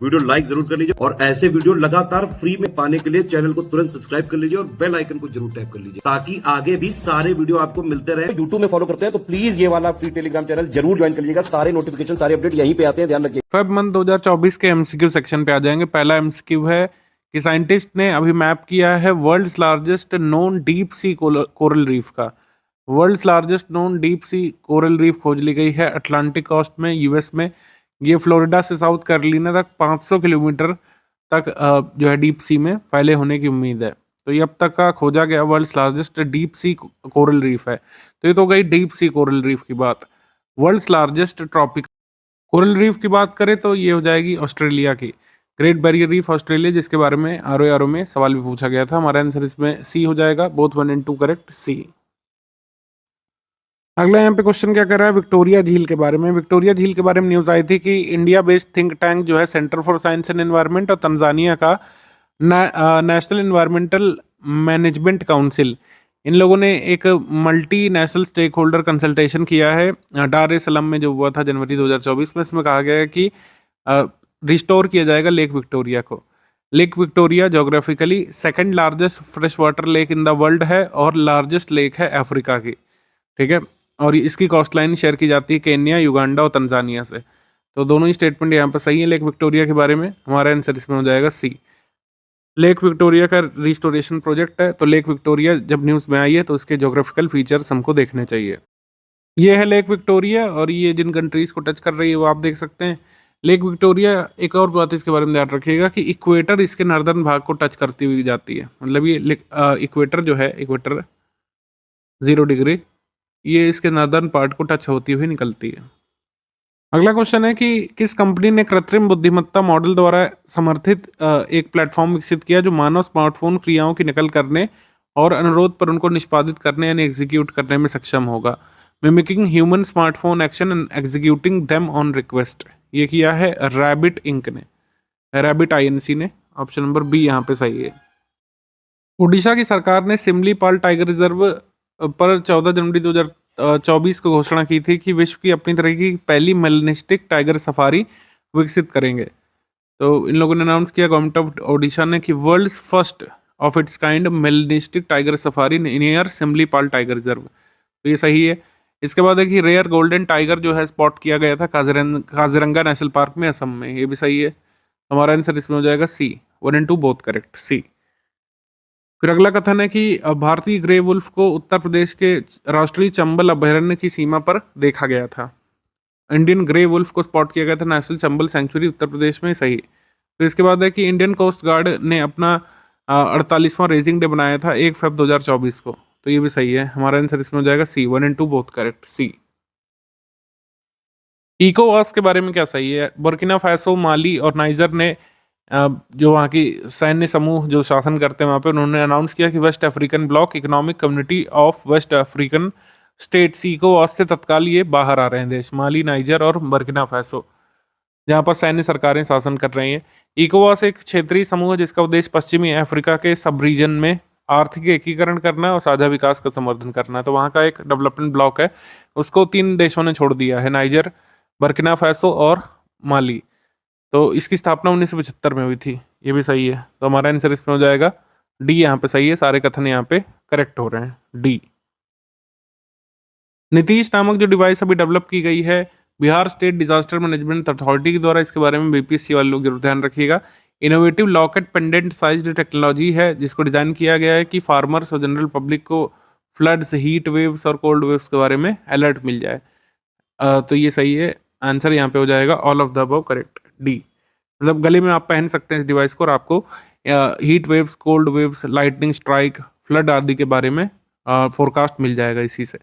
Video like जरूर कर लीजिए और ऐसे वीडियो लगातार फ्री में पाने के लिए चैनल को तुरंत सब्सक्राइब कर लीजिए और बेल आइकन को जरूर टैप कर लीजिए ताकि आगे भी सारे वीडियो आपको मिलते रहे। यूट्यूब में फॉलो करते हैं तो प्लीज ये वाला फ्री टेलीग्राम चैनल जरूर ज्वाइन कर लीजिएगा। सारे नोटिफिकेशन सारे अपडेट यहीं पे आते हैं, ध्यान रखिए। फेब मंथ 2024 के एमसीक्यू सेक्शन पे आ जाएंगे। पहला एमसीक्यू है कि साइंटिस्ट ने अभी मैप किया है world's largest known deep sea coral reef का। World's largest known deep sea coral reef खोज ली गई है अटलांटिक कोस्ट में, यूएस में। ये फ्लोरिडा से साउथ कैरोलिना तक 500 किलोमीटर तक जो है डीप सी में फैले होने की उम्मीद है। तो ये अब तक का खोजा गया world's largest deep sea coral reef है। तो ये तो गई डीप सी कोरल रीफ की बात। World's largest tropic coral reef की बात करें तो ये हो जाएगी ऑस्ट्रेलिया की ग्रेट बैरियर रीफ ऑस्ट्रेलिया, जिसके बारे में आरओ में सवाल भी पूछा गया था। हमारा आंसर इसमें सी हो जाएगा, बोथ 1 and 2 करेक्ट, सी। अगला यहाँ पे क्वेश्चन क्या कर रहा है विक्टोरिया झील के बारे में। विक्टोरिया झील के बारे में न्यूज़ आई थी कि इंडिया बेस्ड थिंक टैंक जो है centre for science and environment और तंजानिया का नेशनल एनवायरमेंटल मैनेजमेंट काउंसिल, इन लोगों ने एक multi national stake holder consultation किया है डार ए सलाम में जो हुआ था जनवरी 2024 में। इसमें कहा गया है कि रिस्टोर किया जाएगा लेक विक्टोरिया को। Lake Victoria geographically second largest fresh water lake in the world है और लार्जेस्ट लेक है अफ्रीका की, ठीक है। और इसकी कॉस्ट लाइन शेयर की जाती है केन्या, युगांडा और तंजानिया से। तो दोनों ही स्टेटमेंट यहाँ पर सही है लेक विक्टोरिया के बारे में। हमारा आंसर इसमें हो जाएगा सी। लेक विक्टोरिया का रिस्टोरेशन प्रोजेक्ट है। तो लेक विक्टोरिया जब न्यूज़ में आई है तो उसके जोग्राफिकल फीचर्स हमको देखने चाहिए। ये है लेक विक्टोरिया और ये जिन कंट्रीज़ को टच कर रही है वो आप देख सकते हैं। लेक विक्टोरिया, एक और बात इसके बारे में ध्यान रखिएगा कि इक्वेटर इसके नॉर्दर्न भाग को टच करती हुई जाती है। मतलब ये इक्वेटर जो है, इक्वेटर 0 डिग्री, ये इसके नॉर्दर्न पार्ट को टच होती हुई निकलती है। अगला क्वेश्चन है कि किस कंपनी ने कृत्रिम बुद्धिमत्ता मॉडल द्वारा समर्थित एक प्लेटफॉर्म विकसित किया जो मानव स्मार्टफोन क्रियाओं की नकल करने और अनुरोध पर उनको निष्पादित करने यानी एग्जीक्यूट करने में सक्षम होगा। Mimicking human smartphone action and executing them on request. ये किया है रैबिट इंक ने, रैबिट INC ने। ऑप्शन नंबर बी यहाँ पे सही है। उड़ीसा की सरकार ने सिमलीपाल टाइगर रिजर्व पर 14 जनवरी 2024 को घोषणा की थी कि विश्व की अपनी तरह की पहली मेलनिस्टिक टाइगर सफारी विकसित करेंगे। तो इन लोगों ने अनाउंस किया, गवर्नमेंट ऑफ ओडिशा ने, कि world's first of its kind melanistic tiger safari near Similipal tiger reserve. तो ये सही है। इसके बाद है कि रेयर गोल्डन टाइगर जो है स्पॉट किया गया था काजीरंगा नेशनल पार्क में, असम में। ये भी सही है। हमारा आंसर इसमें हो जाएगा सी। 1 and 2 बोथ करेक्ट, सी। फिर अगला कथन है कि भारतीय ग्रे वुल्फ को उत्तर प्रदेश के राष्ट्रीय चंबल अभयारण्य की सीमा पर देखा गया था। इंडियन ग्रे वुल्फ को स्पॉट किया गया था नेशनल चंबल सेंचुरी उत्तर प्रदेश में, सही। फिर इसके बाद है कि इंडियन कोस्ट गार्ड ने अपना 48वां रेजिंग डे बनाया था 1 Feb 2024 को। तो ये भी सही है। हमारा आंसर इसमें हो जाएगा सी। 1 and 2 बोथ करेक्ट, सी। इकोवास के बारे में क्या सही है। बुर्किना फासो, माली और नाइजर ने जो वहाँ की सैन्य समूह जो शासन करते हैं वहाँ पे, उन्होंने अनाउंस किया कि West African bloc economic community of West African states इकोवास से तत्काल ये बाहर आ रहे हैं देश, माली, नाइजर और बुर्किना फासो, जहाँ पर सैन्य सरकारें शासन कर रही हैं। इकोवास एक क्षेत्रीय समूह है जिसका उद्देश्य पश्चिमी अफ्रीका के सब रीजन में आर्थिक एकीकरण करना और साझा विकास का समर्थन करना है। तो वहाँ का एक डेवलपमेंट ब्लॉक है, उसको 3 देशों ने छोड़ दिया है, नाइजर, बुर्किना फासो और माली। तो इसकी स्थापना 1975 में हुई थी। ये भी सही है। तो हमारा आंसर इसमें हो जाएगा डी। यहाँ पे सही है। सारे कथन यहाँ पे करेक्ट हो रहे हैं, डी। नीतीश नामक जो डिवाइस अभी डेवलप की गई है Bihar state disaster management authority के द्वारा, इसके बारे में BPSC वाले लोग जरूर ध्यान रखिएगा। Innovative locket pendant sized technology है जिसको डिजाइन किया गया है कि फार्मर्स और जनरल पब्लिक को फ्लड्स, हीट वेव्स और कोल्ड वेव्स के बारे में अलर्ट मिल जाए। तो ये सही है। आंसर यहाँ पे हो जाएगा all of the above correct, D. मतलब गले में आप पहन सकते हैं इस डिवाइस को और आपको heat waves, cold waves, lightning strike, flood आदि के बारे में फोरकास्ट मिल जाएगा इसी से।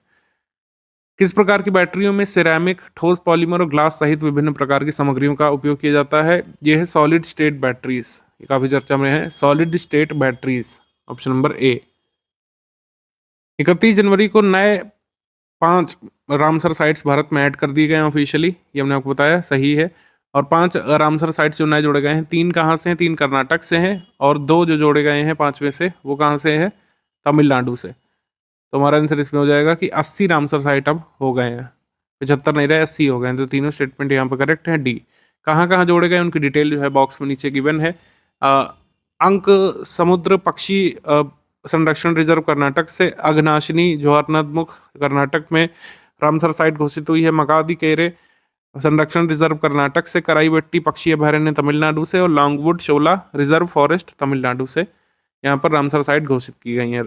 किस प्रकार की बैटरियों में सिरेमिक, ठोस पॉलीमर और ग्लास सहित विभिन्न प्रकार की सामग्रियों का उपयोग किया जाता है। यह है सॉलिड स्टेट बैटरीज। ये काफी चर्चा में है, solid state batteries. Option number A. 31 जनवरी को नए 5 रामसर साइट्स भारत में ऐड कर दिए गए हैं ऑफिशियली। ये हमने आपको बताया, सही है। और 5 रामसर साइट्स जो नए जोड़े गए हैं, 3 कहाँ से हैं? 3 कर्नाटक से हैं और 2 जो जोड़े गए हैं 5वें से, वो कहाँ से हैं? तमिलनाडु से। तो हमारा आंसर इसमें हो जाएगा कि 80 रामसर साइट अब हो गए हैं, 75 नहीं रहे, 80 हो गए हैं। तो तीनों स्टेटमेंट यहाँ पर करेक्ट है, डी। कहाँ कहाँ जोड़े गए उनकी डिटेल जो है बॉक्स में नीचे गिवन है। अंक समुद्र पक्षी संरक्षण रिजर्व कर्नाटक से, अघनाशिनी ज्वारनदमुख कर्नाटक में रामसर साइट घोषित हुई है। मगादी केरे संरक्षण रिजर्व कर्नाटक से, कराईवेट्टी पक्षी अभयारण्य तमिलनाडु से और लॉन्गवुड शोला रिजर्व फॉरेस्ट तमिलनाडु से यहाँ पर रामसर साइट घोषित की गई है।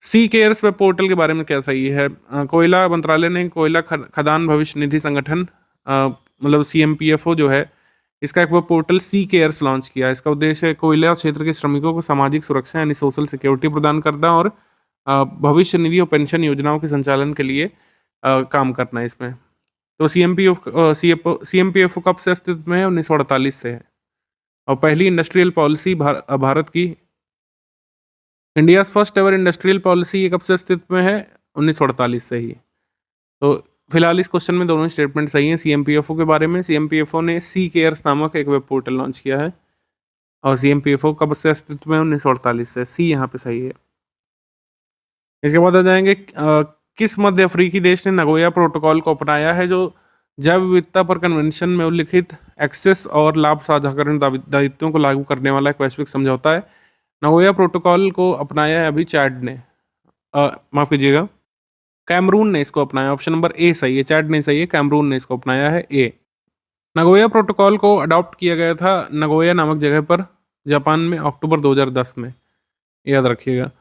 सी केयर्स वेब पोर्टल के बारे में क्या सही है? कोयला मंत्रालय ने कोयला खदान भविष्य निधि संगठन मतलब CMPFO जो है, इसका एक वेब पोर्टल सी केयर्स लॉन्च किया है। इसका उद्देश्य कोयला क्षेत्र के श्रमिकों को सामाजिक सुरक्षा यानी सोशल सिक्योरिटी प्रदान करना और भविष्य निधि और पेंशन योजनाओं के संचालन के लिए काम करना है इसमें। तो CMPFO कब से अस्तित्व में है? 1948 से है। और पहली इंडस्ट्रियल पॉलिसी भारत की, India first ever industrial policy, ये कब से अस्तित्व में है? 1948 से ही। तो फिलहाल इस क्वेश्चन में दोनों स्टेटमेंट सही हैं। CMPFO के बारे में, CMPFO ने सी केयर्स नामक एक वेब पोर्टल लॉन्च किया है और CMPFO कब से अस्तित्व में? 1948 से। सी यहाँ पे सही है। इसके बाद आ जाएंगे किस मध्य अफ्रीकी देश ने नगोया प्रोटोकॉल को अपनाया है, जो जैव विविधता पर कन्वेंशन में उल्लिखित एक्सेस और लाभ साझाकरण दायित्वों को लागू करने वाला एक वैश्विक समझौता है। नगोया प्रोटोकॉल को अपनाया है अभी चैड ने, माफ कीजिएगा, कैमरून ने इसको अपनाया। ऑप्शन नंबर ए सही है, चैड नहीं सही है, कैमरून ने इसको अपनाया है, ए। नगोया प्रोटोकॉल को अडॉप्ट किया गया था नगोया नामक जगह पर जापान में अक्टूबर 2010 में, याद रखिएगा।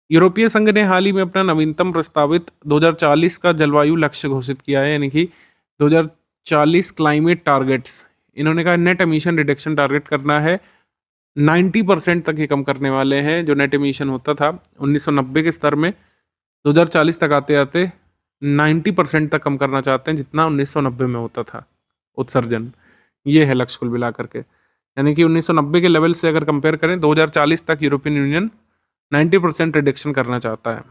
यूरोपीय संघ ने हाल ही में अपना नवीनतम प्रस्तावित 2040 का जलवायु लक्ष्य घोषित किया है, यानी कि 2040 क्लाइमेट टारगेट्स। इन्होंने कहा नेट एमिशन रिडक्शन टारगेट करना है, 90% तक ये कम करने वाले हैं। जो नेट एमिशन होता था 1990 के स्तर में, 2040 तक आते आते 90% तक कम करना चाहते हैं, जितना 1990 में होता था उत्सर्जन। ये है लक्ष्य कुल मिलाकर के, यानी कि 1990 के लेवल से अगर कंपेयर करें 2040 तक यूरोपियन यूनियन 90% रिडक्शन करना चाहता है।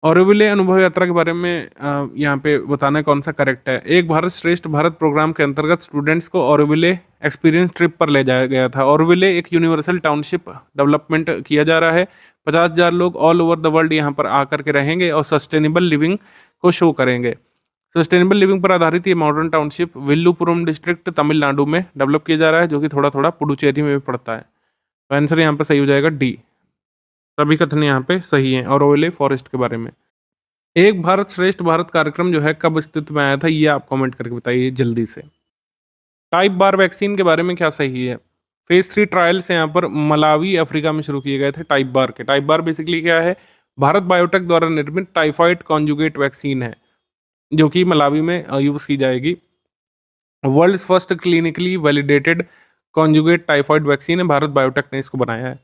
ऑरोविले अनुभव यात्रा के बारे में यहाँ पे बताना कौन सा करेक्ट है। एक भारत श्रेष्ठ भारत प्रोग्राम के अंतर्गत स्टूडेंट्स को ऑरोविले एक्सपीरियंस ट्रिप पर ले जाया गया था। ऑरोविले एक यूनिवर्सल टाउनशिप डेवलपमेंट किया जा रहा है। 50,000 लोग ऑल ओवर द वर्ल्ड यहाँ पर आकर के रहेंगे और सस्टेनेबल लिविंग को शो करेंगे। सस्टेनेबल लिविंग पर आधारित ये modern township Villupuram district Tamil Nadu में डेवलप किया जा रहा है, जो कि थोड़ा थोड़ा पुडुचेरी में भी पड़ता है। तो आंसर यहाँ पर सही हो जाएगा डी। सभी कथन यहाँ पे सही हैं। और ओले फॉरेस्ट के बारे में, एक भारत श्रेष्ठ भारत कार्यक्रम जो है कब अस्तित्व में आया था, ये आप कमेंट करके बताइए जल्दी से। टाइप बार वैक्सीन के बारे में क्या सही है? फेज 3 ट्रायल्स यहाँ पर मलावी अफ्रीका में शुरू किए गए थे टाइप बार के। टाइप बार बेसिकली क्या है? भारत बायोटेक द्वारा निर्मित टाइफाइड कॉन्जुगेट वैक्सीन है, जो कि मलावी में यूज की जाएगी। World first clinically validated conjugate typhoid vaccine है, भारत बायोटेक ने इसको बनाया है।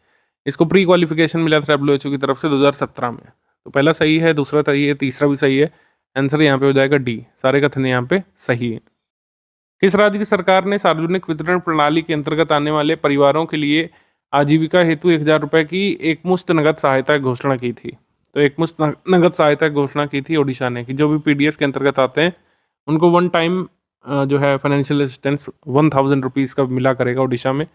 इसको प्री क्वालिफिकेशन मिला था WHO की तरफ से 2017 में। तो पहला सही है, दूसरा सही है, तीसरा भी सही है। आंसर यहाँ पे हो जाएगा डी। सारे कथन यहाँ पे सही है। किस राज्य की सरकार ने सार्वजनिक वितरण प्रणाली के अंतर्गत आने वाले परिवारों के लिए आजीविका हेतु 1,000 रुपये की एक मुश्त नगद सहायता की घोषणा की थी? तो एक मुश्त नगद सहायता की घोषणा की थी ओडिशा ने, कि जो भी PDS के अंतर्गत आते हैं उनको वन टाइम जो है फाइनेंशियल असिस्टेंस 1,000 रुपीज़ का मिला करेगा ओडिशा में।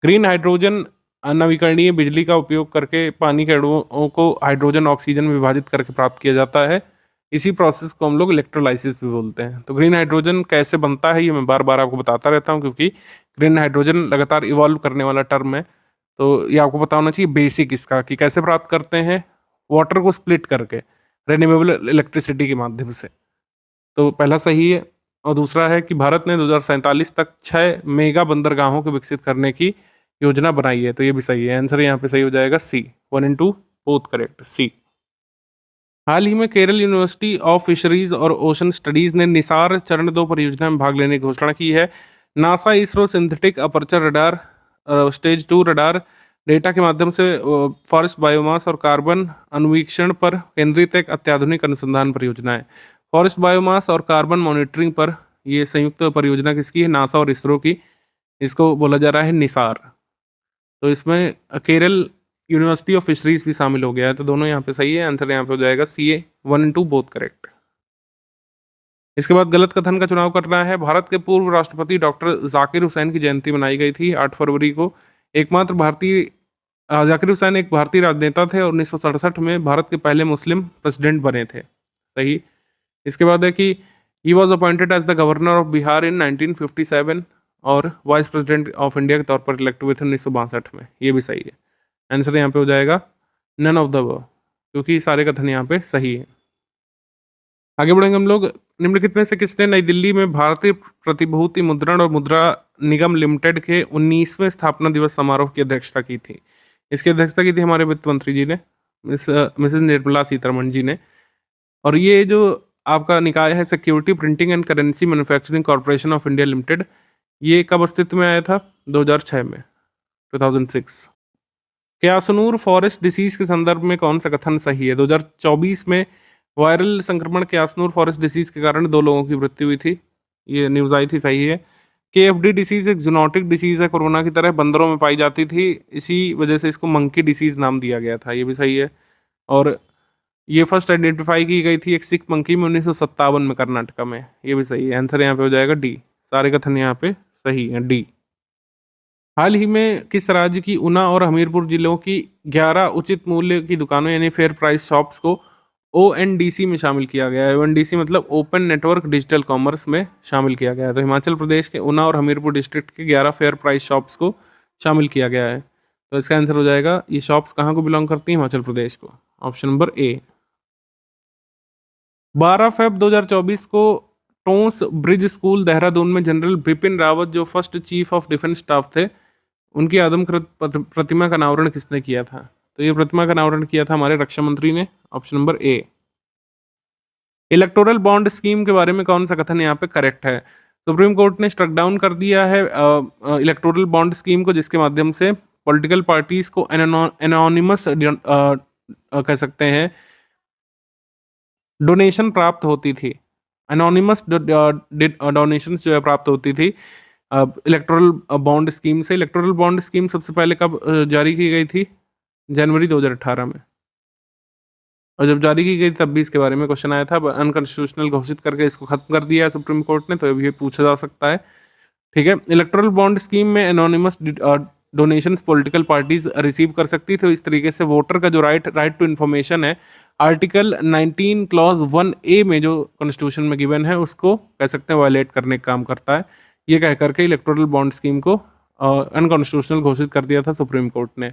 ग्रीन हाइड्रोजन नवीकरणीय बिजली का उपयोग करके पानी के अणुओं को हाइड्रोजन ऑक्सीजन में विभाजित करके प्राप्त किया जाता है। इसी प्रोसेस को हम लोग इलेक्ट्रोलाइसिस भी बोलते हैं। तो ग्रीन हाइड्रोजन कैसे बनता है ये मैं बार बार आपको बताता रहता हूँ, क्योंकि ग्रीन हाइड्रोजन लगातार इवॉल्व करने वाला टर्म है। तो ये आपको पता होना चाहिए बेसिक इसका, कि कैसे प्राप्त करते हैं, वाटर को स्प्लिट करके रिन्यूएबल इलेक्ट्रिसिटी के माध्यम से। तो पहला सही है। और दूसरा है कि भारत ने 2047 तक 6 मेगा बंदरगाहों को विकसित करने की योजना बनाई है। तो ये भी सही है। आंसर यहाँ पे सही हो जाएगा सी। 1 and 2 बोथ करेक्ट, सी। हाल ही में केरल यूनिवर्सिटी ऑफ फिशरीज और ओशन स्टडीज ने निसार चरण 2 परियोजना में भाग लेने की घोषणा की है। NASA ISRO synthetic aperture radar stage 2 radar data के माध्यम से फॉरेस्ट बायोमास और कार्बन अनुवीक्षण पर केंद्रित एक अत्याधुनिक अनुसंधान परियोजना है। फॉरेस्ट बायोमास और कार्बन मॉनिटरिंग पर ये संयुक्त परियोजना किसकी है? नासा और इसरो की। इसको बोला जा रहा है निसार। तो इसमें केरल यूनिवर्सिटी ऑफ फिशरीज भी शामिल हो गया है। तो दोनों यहाँ पे सही है। आंसर यहाँ पे हो जाएगा CA। 1 and 2 both correct. इसके बाद गलत कथन का चुनाव करना है। भारत के पूर्व राष्ट्रपति डॉक्टर जाकिर हुसैन की जयंती मनाई गई थी 8 फरवरी को। एकमात्र भारतीय जाकिर हुसैन एक भारतीय राजनेता थे और 1967 में भारत के पहले मुस्लिम प्रेसिडेंट बने थे। सही। इसके बाद है कि he was appointed as the governor of Bihar in 1957 और वाइस प्रेसिडेंट ऑफ इंडिया के तौर पर इलेक्ट हुए थे 1962 में। ये भी सही है। आंसर यहाँ पे हो जाएगा नन ऑफ द अबव, क्योंकि सारे कथन यहाँ पे सही है। आगे बढ़ेंगे हम लोग। निम्नलिखित में से किसने नई दिल्ली में भारतीय प्रतिभूति मुद्रण और मुद्रा निगम लिमिटेड के 19वें स्थापना दिवस समारोह की अध्यक्षता की थी? इसकी अध्यक्षता की थी हमारे वित्त मंत्री जी ने, मिसेस निर्मला सीतारमण जी ने। और ये जो आपका निकाय है security printing and currency manufacturing corporation of India limited, ये कब अस्तित्व में आया था? 2006 में, 2006। क्यासनूर फॉरेस्ट डिसीज के संदर्भ में कौन सा कथन सही है? 2024 में वायरल संक्रमण क्यासनूर फॉरेस्ट डिसीज के कारण 2 लोगों की मृत्यु हुई थी, ये न्यूज़ आई थी, सही है। KFD डिसीज एक जूनोटिक डिसीज है, कोरोना की तरह बंदरों में पाई जाती थी, इसी वजह से इसको मंकी डिसीज नाम दिया गया था, ये भी सही है। और ये फर्स्ट आइडेंटिफाई की गई थी एक सिक मंकी में 1957 में कर्नाटका में, ये भी सही है। आंसर यहाँ पे हो जाएगा डी, सारे कथन यहाँ पे सही है, डी। हाल ही में किस राज्य की ऊना और हमीरपुर जिलों की 11 उचित मूल्य की दुकानों यानी फेयर प्राइस शॉप्स को ONDC में शामिल किया गया है? ONDC मतलब ओपन नेटवर्क डिजिटल कॉमर्स में शामिल किया गया है। तो हिमाचल प्रदेश के ऊना और हमीरपुर डिस्ट्रिक्ट के 11 फेयर प्राइस शॉप्स को शामिल किया गया है। तो इसका आंसर हो जाएगा, ये शॉप्स कहाँ को बिलोंग करती हैं? हिमाचल प्रदेश को, ऑप्शन नंबर ए। 12 फ़रवरी 2024 को टोंस ब्रिज स्कूल देहरादून में जनरल बिपिन रावत जो first chief of defence staff थे, उनकी आदमकृत प्रतिमा का अनावरण किसने किया था? तो ये प्रतिमा का अनावरण किया था हमारे रक्षा मंत्री ने, option number A. Electoral bond scheme के बारे में कौन सा कथन यहाँ पे करेक्ट है? सुप्रीम कोर्ट ने स्ट्रक डाउन कर दिया है इलेक्टोरल बॉन्ड स्कीम को, जिसके माध्यम से पॉलिटिकल पार्टीज को एनोनिमस कह सकते हैं डोनेशन प्राप्त होती थी, एनोनिमस डोनेशंस जो है प्राप्त होती थी इलेक्टोरल बॉन्ड स्कीम से। इलेक्टोरल बॉन्ड स्कीम सबसे पहले कब जारी की गई थी? जनवरी 2018 में। और जब जारी की गई तब भी इसके बारे में क्वेश्चन आया था, अनकॉन्स्टिट्यूशनल घोषित करके इसको खत्म कर दिया है सुप्रीम कोर्ट ने, तो अभी ये पूछा जा सकता है। ठीक है, इलेक्टोरल बॉन्ड स्कीम में anonymous donations political parties receive कर सकती, तो इस तरीके से वोटर का जो राइट टू इन्फॉर्मेशन है आर्टिकल 19 क्लॉज 1A में जो कॉन्स्टिट्यूशन में गिवन है, उसको कह सकते हैं वायलेट करने का काम करता है। ये कह करके इलेक्टोरल बॉन्ड स्कीम को अनकॉन्स्टिट्यूशनल घोषित कर दिया था सुप्रीम कोर्ट ने।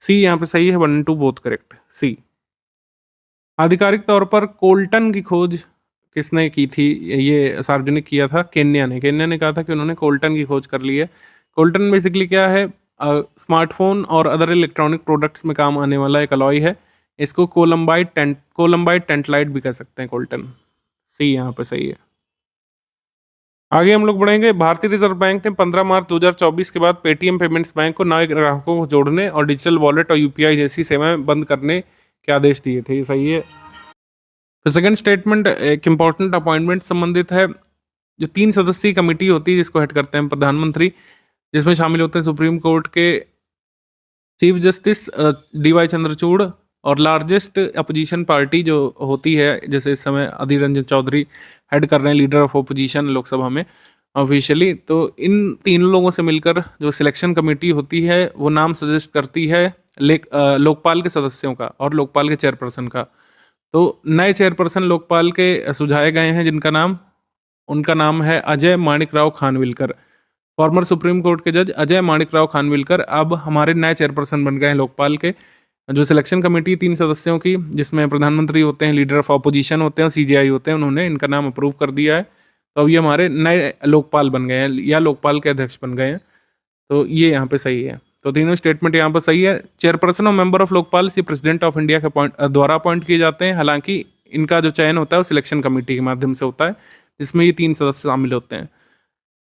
सी यहाँ पे सही है, 1 and 2 बोथ करेक्ट, सी। आधिकारिक तौर पर कोल्टन की खोज किसने की थी? ये सार्वजनिक किया था केन्या ने। केन्या ने कहा था कि उन्होंने कोल्टन की खोज कर ली है। कोल्टन बेसिकली क्या है? स्मार्टफोन और अदर इलेक्ट्रॉनिक प्रोडक्ट्स में काम आने वाला एक अलॉय है। इसको कोलम्बाइट टेंट लाइट भी कह सकते हैं कोल्टन। सी यहाँ पे सही है। आगे हम लोग बढ़ेंगे। भारतीय रिजर्व बैंक ने 15 मार्च 2024 के बाद पेटीएम पेमेंट्स बैंक को नए ग्राहकों को जोड़ने और डिजिटल वॉलेट और UPI जैसी सेवाएं बंद करने के आदेश दिए थे, ये सही है। तो सेकंड स्टेटमेंट एक इंपॉर्टेंट अपॉइंटमेंट संबंधित है। जो 3 सदस्यीय कमेटी होती है जिसको हेड करते हैं प्रधानमंत्री, जिसमें शामिल होते हैं सुप्रीम कोर्ट के चीफ जस्टिस DY चंद्रचूड़ और लार्जेस्ट अपोजिशन पार्टी जो होती है, जैसे इस समय अधीर रंजन चौधरी हेड कर रहे हैं, लीडर ऑफ ओपोजिशन लोकसभा में ऑफिशियली। तो इन तीनों लोगों से मिलकर जो सिलेक्शन कमेटी होती है वो नाम सजेस्ट करती है लोकपाल के सदस्यों का और लोकपाल के चेयरपर्सन का। तो नए चेयरपर्सन लोकपाल के सुझाए गए हैं उनका नाम है Ajay Manik Rao Khanwilkar. Former supreme court के जज अजय माणिक राव खानविलकर अब हमारे नए चेयरपर्सन बन गए हैं लोकपाल के। जो सिलेक्शन कमेटी 3 सदस्यों की, जिसमें प्रधानमंत्री होते हैं, लीडर ऑफ ऑपोजिशन होते हैं और CJI होते हैं, उन्होंने इनका नाम अप्रूव कर दिया है। तो अब ये हमारे नए लोकपाल बन गए हैं या लोकपाल के अध्यक्ष बन गए हैं। तो ये यहाँ पे सही है। तो तीनों स्टेटमेंट यहाँ पर सही है। चेयरपर्सन और member of Lokpal president of India के द्वारा अपॉइंट किए जाते हैं। हालांकि इनका जो चयन होता है वो सिलेक्शन कमेटी के माध्यम से होता है, जिसमें ये 3 सदस्य शामिल होते हैं।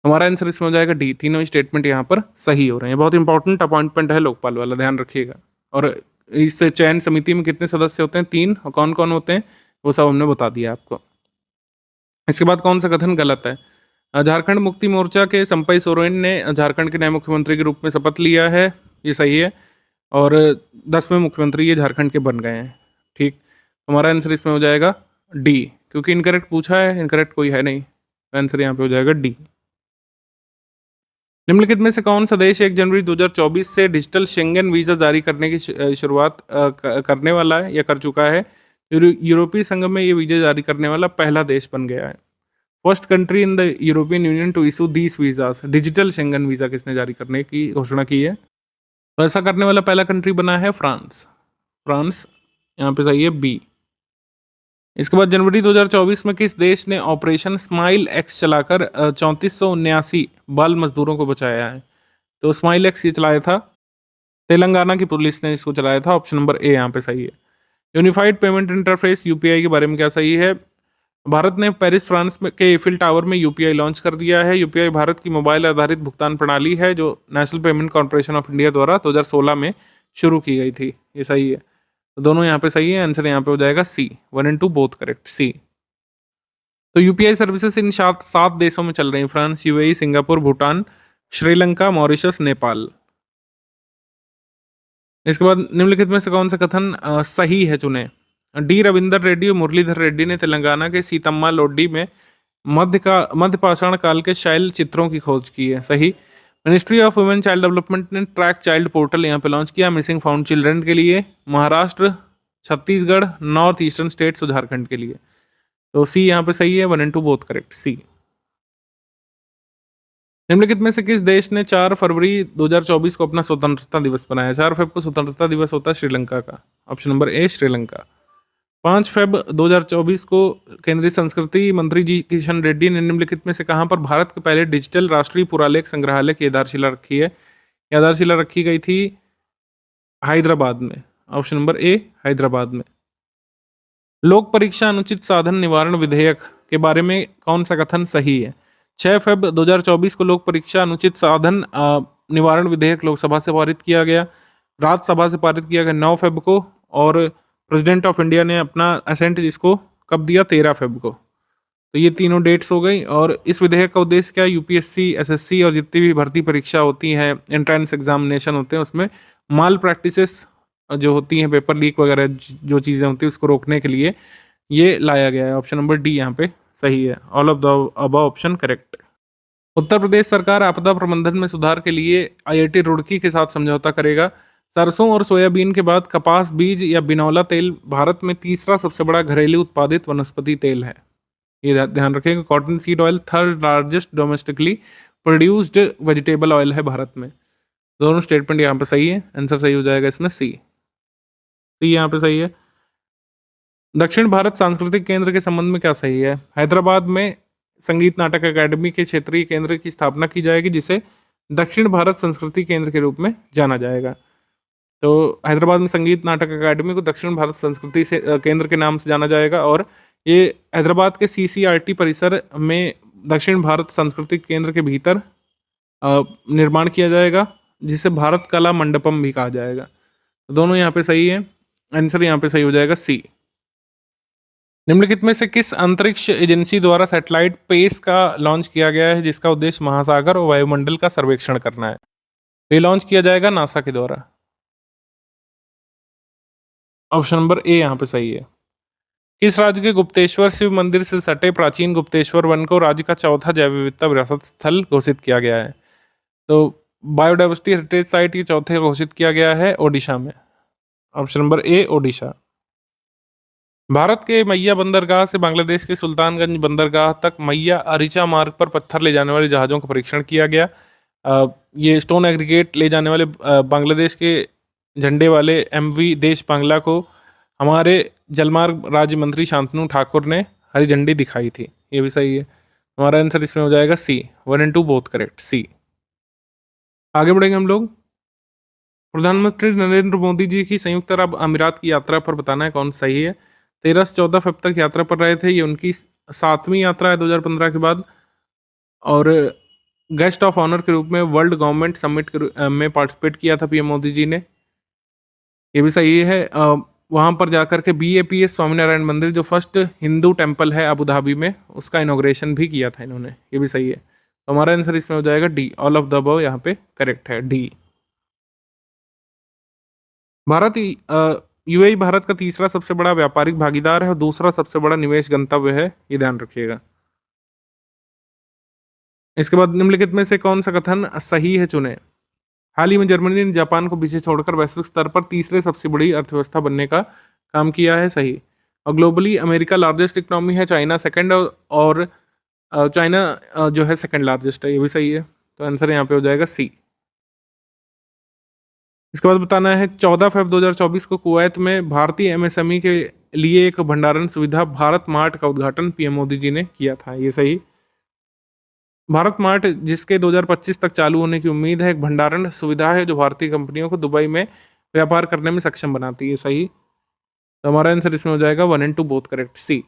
हमारा आंसर इसमें हो जाएगा डी। तीनों स्टेटमेंट यहाँ पर सही हो रहे हैं। बहुत इंपॉर्टेंट अपॉइंटमेंट है लोकपाल वाला, ध्यान रखिएगा। और इस चयन समिति में कितने सदस्य होते हैं? 3। और कौन कौन होते हैं वो सब हमने बता दिया आपको। इसके बाद कौन सा कथन गलत है? झारखंड मुक्ति मोर्चा के संपई सोरेन ने झारखंड के नए मुख्यमंत्री के रूप में शपथ लिया है, ये सही है। और 10वें मुख्यमंत्री ये झारखंड के बन गए हैं। ठीक, हमारा आंसर इसमें हो जाएगा डी, क्योंकि इनकरेक्ट पूछा है, इनकरेक्ट कोई है नहीं। आंसर यहाँ पे हो जाएगा डी। निम्नलिखित में से कौन सा देश 1 जनवरी 2024 से डिजिटल शेंगन वीज़ा जारी करने की शुरुआत करने वाला है या कर चुका है? यूरोपीय संघ में ये वीज़ा जारी करने वाला पहला देश बन गया है। First country in the European Union to issue these visas, digital Schengen visa किसने जारी करने की घोषणा की है? तो ऐसा करने वाला पहला कंट्री बना है फ्रांस। फ्रांस यहाँ पे सही है बी। इसके बाद जनवरी 2024 में किस देश ने ऑपरेशन स्माइल एक्स चलाकर 3479 बाल मजदूरों को बचाया है? तो स्माइल एक्स ये चलाया था, तेलंगाना की पुलिस ने इसको चलाया था। ऑप्शन नंबर ए यहाँ पे सही है। यूनिफाइड पेमेंट इंटरफेस यूपीआई के बारे में क्या सही है? भारत ने पेरिस फ्रांस में के एफिल टावर में यूपीआई लॉन्च कर दिया है। यूपीआई भारत की मोबाइल आधारित भुगतान प्रणाली है जो national payment corporation of India द्वारा 2016 में शुरू की गई थी। ये सही है, तो दोनों यहाँ पे सही है। आंसर यहाँ पे हो जाएगा सी, 1 and 2 बोथ करेक्ट, सी। तो यूपीआई सर्विसेज इन 7 देशों में चल रही हैं, France, UAE, Singapore, Bhutan, Sri Lanka, Mauritius, Nepal. इसके बाद निम्नलिखित में से कौन सा कथन सही है चुने? डी रविंदर रेड्डी और मुरलीधर रेड्डी ने तेलंगाना के सीतम्मा लोडी में मध्य पाषाण काल के शैल चित्रों की खोज की है। सही। Ministry of women child development ने ट्रैक चाइल्ड पोर्टल यहाँ पे लॉन्च किया मिसिंग फाउंड चिल्ड्रन के लिए, Maharashtra, Chhattisgarh, north eastern states और झारखंड के लिए। तो सी यहाँ पे सही है, 1 and 2 बोथ करेक्ट, सी। निम्नलिखित में से किस देश ने 4 फरवरी 2024 को अपना स्वतंत्रता दिवस बनाया? 4 फेब को स्वतंत्रता दिवस होता है श्रीलंका का। Option number A Sri Lanka. 5 Feb 2024 को केंद्रीय संस्कृति मंत्री जी किशन रेड्डी ने निम्नलिखित में से कहां पर भारत के पहले डिजिटल राष्ट्रीय पुरालेख संग्रहालय की आधारशिला रखी है? आधारशिला रखी गई थी हैदराबाद में। ऑप्शन नंबर ए हैदराबाद में। लोक परीक्षा अनुचित साधन निवारण विधेयक के बारे में कौन सा कथन सही है? 6 फेब 2024 को लोक परीक्षा अनुचित साधन निवारण विधेयक लोकसभा से पारित किया गया, राज्यसभा से पारित किया गया 9 फेब को, और प्रेसिडेंट ऑफ इंडिया ने अपना असेंट इसको कब दिया? 13 फेब को। तो ये तीनों डेट्स हो गई। और इस विधेयक का उद्देश्य क्या है? यूपीएससी, एसएससी और जितनी भी भर्ती परीक्षा होती हैं, एंट्रेंस एग्जामिनेशन होते हैं, उसमें माल प्रैक्टिसेस जो होती हैं, पेपर लीक वगैरह जो चीज़ें होती हैं, उसको रोकने के लिए ये लाया गया है। ऑप्शन नंबर डी यहाँ पे सही है, all of the above option correct. Uttar Pradesh सरकार आपदा प्रबंधन में सुधार के लिए आईआईटी रुड़की के साथ समझौता करेगा। सरसों और सोयाबीन के बाद कपास बीज या बिनौला तेल भारत में तीसरा सबसे बड़ा घरेलू उत्पादित वनस्पति तेल है। ये ध्यान रखिएगा। Cotton seed oil third largest domestically produced vegetable oil है भारत में। दोनों स्टेटमेंट यहाँ पे सही है, आंसर सही हो जाएगा इसमें सी। सी यहाँ पे सही है। दक्षिण भारत सांस्कृतिक केंद्र के संबंध में क्या सही है? हैदराबाद में संगीत नाटक अकादमी के क्षेत्रीय केंद्र की स्थापना की जाएगी, जिसे दक्षिण भारत संस्कृति केंद्र के रूप में जाना जाएगा। तो हैदराबाद में संगीत नाटक अकादमी को दक्षिण भारत संस्कृति से केंद्र के नाम से जाना जाएगा, और ये हैदराबाद के सीसीआरटी परिसर में दक्षिण भारत सांस्कृतिक केंद्र के भीतर निर्माण किया जाएगा, जिसे भारत कला मंडपम भी कहा जाएगा। तो दोनों यहाँ पे सही है, आंसर यहाँ पे सही हो जाएगा सी। निम्नलिखित में से किस अंतरिक्ष एजेंसी द्वारा सैटेलाइट पेस का लॉन्च किया गया है, जिसका उद्देश्य महासागर और वायुमंडल का सर्वेक्षण करना है? ये लॉन्च किया जाएगा नासा के द्वारा। ऑप्शन नंबर ए यहाँ पे सही है। किस राज्य के गुप्तेश्वर शिव मंदिर से सटे प्राचीन गुप्तेश्वर वन को राज्य का चौथा जैव विविधता विरासत स्थल घोषित किया गया है? तो बायोडाइवर्सिटी हेरिटेज साइट के चौथे घोषित किया गया है ओडिशा में। Option number A Odisha. Bharat के मैया बंदरगाह से बांग्लादेश के सुल्तानगंज बंदरगाह तक मैया अरिचा मार्ग पर पत्थर ले जाने वाले जहाज़ों का परीक्षण किया गया। ये स्टोन एग्रीगेट ले जाने वाले बांग्लादेश के झंडे वाले एमवी देश बांग्ला को हमारे जलमार्ग राज्य मंत्री शांतनु ठाकुर ने हरी झंडी दिखाई थी। ये भी सही है, हमारा आंसर इसमें हो जाएगा सी, 1 and 2 बोथ करेक्ट, सी। आगे बढ़ेंगे हम लोग। प्रधानमंत्री नरेंद्र मोदी जी की संयुक्त अरब अमीरात की यात्रा पर बताना है कौन सही है। 13 से 14 फेब तक यात्रा पर रहे थे। ये उनकी 7वीं यात्रा है 2015 के बाद, और गेस्ट ऑफ ऑनर के रूप में वर्ल्ड गवर्नमेंट समिट में पार्टिसिपेट किया था पीएम मोदी जी ने। ये भी सही है। वहाँ पर जाकर के BAPS स्वामीनारायण मंदिर, जो फर्स्ट हिंदू टेम्पल है अबू धाबी में, उसका इनॉग्रेशन भी किया था इन्होंने। ये भी सही है, तो हमारा आंसर इसमें हो जाएगा D, all of the above यहाँ पे करेक्ट है, डी। भारत यूएई भारत का तीसरा सबसे बड़ा व्यापारिक भागीदार है और दूसरा सबसे बड़ा निवेश गंतव्य है, ये ध्यान रखिएगा। इसके बाद निम्नलिखित में से कौन सा कथन सही है चुने। हाल ही में जर्मनी ने जापान को पीछे छोड़कर वैश्विक स्तर पर तीसरे सबसे बड़ी अर्थव्यवस्था बनने का काम किया है, सही। और ग्लोबली अमेरिका लार्जेस्ट इकोनॉमी है, चाइना सेकंड, और चाइना जो है सेकंड लार्जेस्ट है, ये भी सही है। तो आंसर यहाँ पे हो जाएगा सी। इसके बाद बताना है 14 फ़रवरी 2024 को कुवैत में भारतीय एमएसएमई के लिए एक भंडारण सुविधा भारत मार्ट का उद्घाटन पीएम मोदी जी ने किया था, ये सही। भारत मार्ट जिसके 2025 तक चालू होने की उम्मीद है, एक भंडारण सुविधा है जो भारतीय कंपनियों को दुबई में व्यापार करने में सक्षम बनाती है, सही। तो हमारा आंसर इसमें हो जाएगा 1 and 2 both correct, C.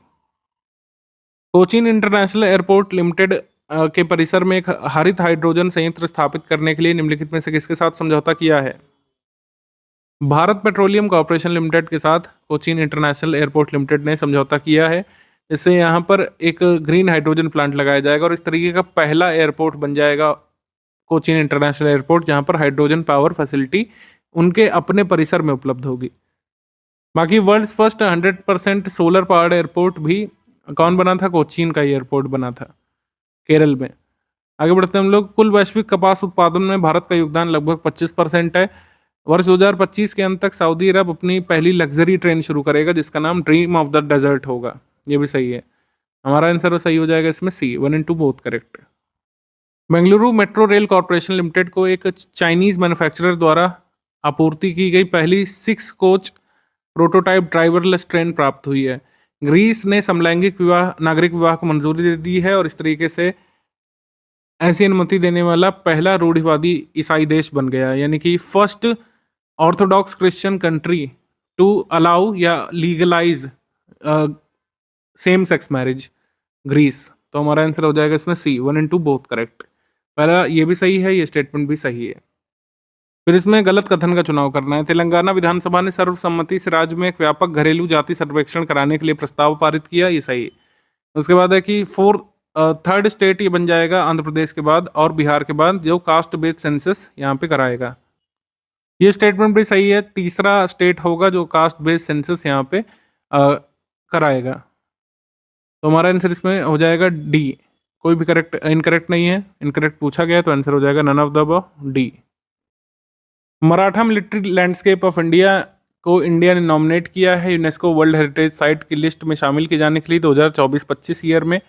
Cochin international airport limited के परिसर में एक हरित हाइड्रोजन संयंत्र स्थापित करने के लिए निम्नलिखित में से किसके साथ समझौता किया है? भारत पेट्रोलियम कॉर्पोरेशन लिमिटेड के साथ कोचीन इंटरनेशनल एयरपोर्ट लिमिटेड ने समझौता किया है। इससे यहाँ पर एक ग्रीन हाइड्रोजन प्लांट लगाया जाएगा और इस तरीके का पहला एयरपोर्ट बन जाएगा कोचीन इंटरनेशनल एयरपोर्ट, जहाँ पर हाइड्रोजन पावर फैसिलिटी उनके अपने परिसर में उपलब्ध होगी। बाकी world first 100% solar powered airport भी कौन बना था? कोचीन का एयरपोर्ट बना था, केरल में। आगे बढ़ते हैं हम लोग। कुल वैश्विक कपास उत्पादन में भारत का योगदान लगभग 25% है। वर्ष 2025 के अंत तक सऊदी अरब अपनी पहली लग्जरी ट्रेन शुरू करेगा जिसका नाम ड्रीम ऑफ द डेजर्ट होगा, ये भी सही है। हमारा आंसर सही हो जाएगा इसमें सी। 1 and 2 both correct. Bengaluru metro rail corporation limited को एक चाइनीज मैन्युफैक्चरर द्वारा आपूर्ति की गई पहली 6 कोच प्रोटोटाइप ड्राइवरलेस ट्रेन प्राप्त हुई है। ग्रीस ने समलैंगिक विवाह नागरिक विवाह को मंजूरी दे दी है और इस तरीके से ऐसी अनुमति देने वाला पहला रूढ़िवादी ईसाई देश बन गया है, यानी कि first orthodox Christian country to allow या legalise same sex marriage, Greece. तो हमारा आंसर हो जाएगा इसमें सी। 1 and 2 बोथ करेक्ट। पहला ये भी सही है, ये स्टेटमेंट भी सही है। फिर इसमें गलत कथन का चुनाव करना है। तेलंगाना विधानसभा ने सर्वसम्मति से राज्य में एक व्यापक घरेलू जाति सर्वेक्षण कराने के लिए प्रस्ताव पारित किया, ये सही है। उसके बाद है कि थर्ड स्टेट ये बन जाएगा आंध्र प्रदेश के बाद और बिहार के बाद जो कास्ट बेस्ड सेंसस यहाँ पे कराएगा, ये स्टेटमेंट भी सही है। तीसरा स्टेट होगा जो कास्ट बेस्ड सेंसस यहाँ पे कराएगा। तो हमारा आंसर इसमें हो जाएगा डी। कोई भी करेक्ट इनकरेक्ट नहीं है, इनकरेक्ट पूछा गया तो आंसर हो जाएगा none of the above, D. Maratha military landscape of India को इंडिया ने नॉमिनेट किया है यूनेस्को वर्ल्ड हेरिटेज साइट की लिस्ट में शामिल किए जाने के लिए 2024-25 ईयर में।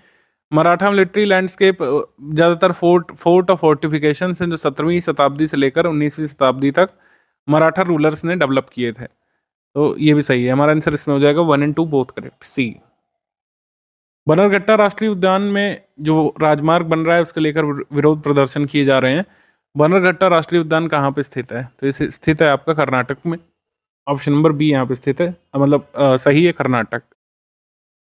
मराठा मिलिट्री लैंडस्केप ज़्यादातर फोर्ट और फोर्टिफिकेशन जो 17वीं शताब्दी से लेकर 19वीं शताब्दी तक मराठा रूलर्स ने डेवलप किए थे। तो ये भी सही है। हमारा आंसर इसमें हो जाएगा 1 and 2 बोथ करेक्ट, सी। बनरघट्टा राष्ट्रीय उद्यान में जो राजमार्ग बन रहा है उसके लेकर विरोध प्रदर्शन किए जा रहे हैं। बनरघट्टा राष्ट्रीय उद्यान कहाँ पे स्थित है? तो इसे स्थित है आपका कर्नाटक में। ऑप्शन नंबर बी यहाँ पे स्थित है, मतलब सही है, Karnataka.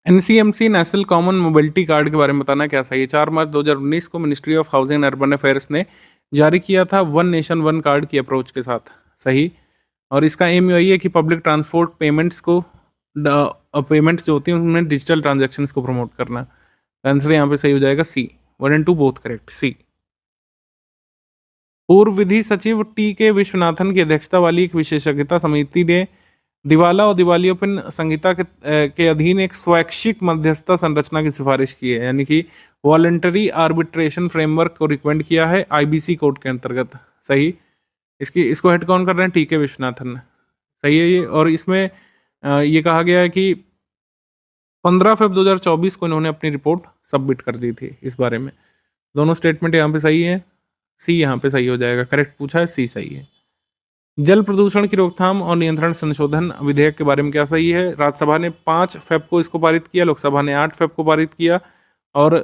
NCMC national common mobility card के बारे में बताना क्या सही है? 4 मार्च 2019 को ministry of housing and urban affairs ने जारी किया था वन नेशन वन कार्ड की अप्रोच के साथ, सही। और इसका एम यही है कि पब्लिक ट्रांसपोर्ट पेमेंट्स को पेमेंट्स जो होती हैं उनमें डिजिटल ट्रांजैक्शंस को प्रमोट करना। आंसर यहाँ पे सही हो जाएगा सी। 1 and 2 बोथ करेक्ट, सी। पूर्व विधि सचिव टी के विश्वनाथन की अध्यक्षता वाली एक विशेषज्ञता समिति ने दिवाला और दिवालियापन संहिता के अधीन एक स्वैच्छिक मध्यस्थता संरचना की सिफारिश की है, यानी कि वॉलंटरी आर्बिट्रेशन फ्रेमवर्क को रिकमेंड किया है आईबीसी कोड के अंतर्गत, सही। इसको हेड कौन कर रहे हैं? टी के विश्वनाथन, सही है ये। और इसमें ये कहा गया है कि 15 फरवरी 2024 को इन्होंने अपनी रिपोर्ट सबमिट कर दी थी इस बारे में। दोनों स्टेटमेंट यहाँ पे सही है, सी यहाँ पे सही हो जाएगा। करेक्ट पूछा है, सी सही है। जल प्रदूषण की रोकथाम और नियंत्रण संशोधन विधेयक के बारे में क्या सही है? राज्यसभा ने 5 फरवरी को इसको पारित किया, लोकसभा ने 8 फरवरी को पारित किया। और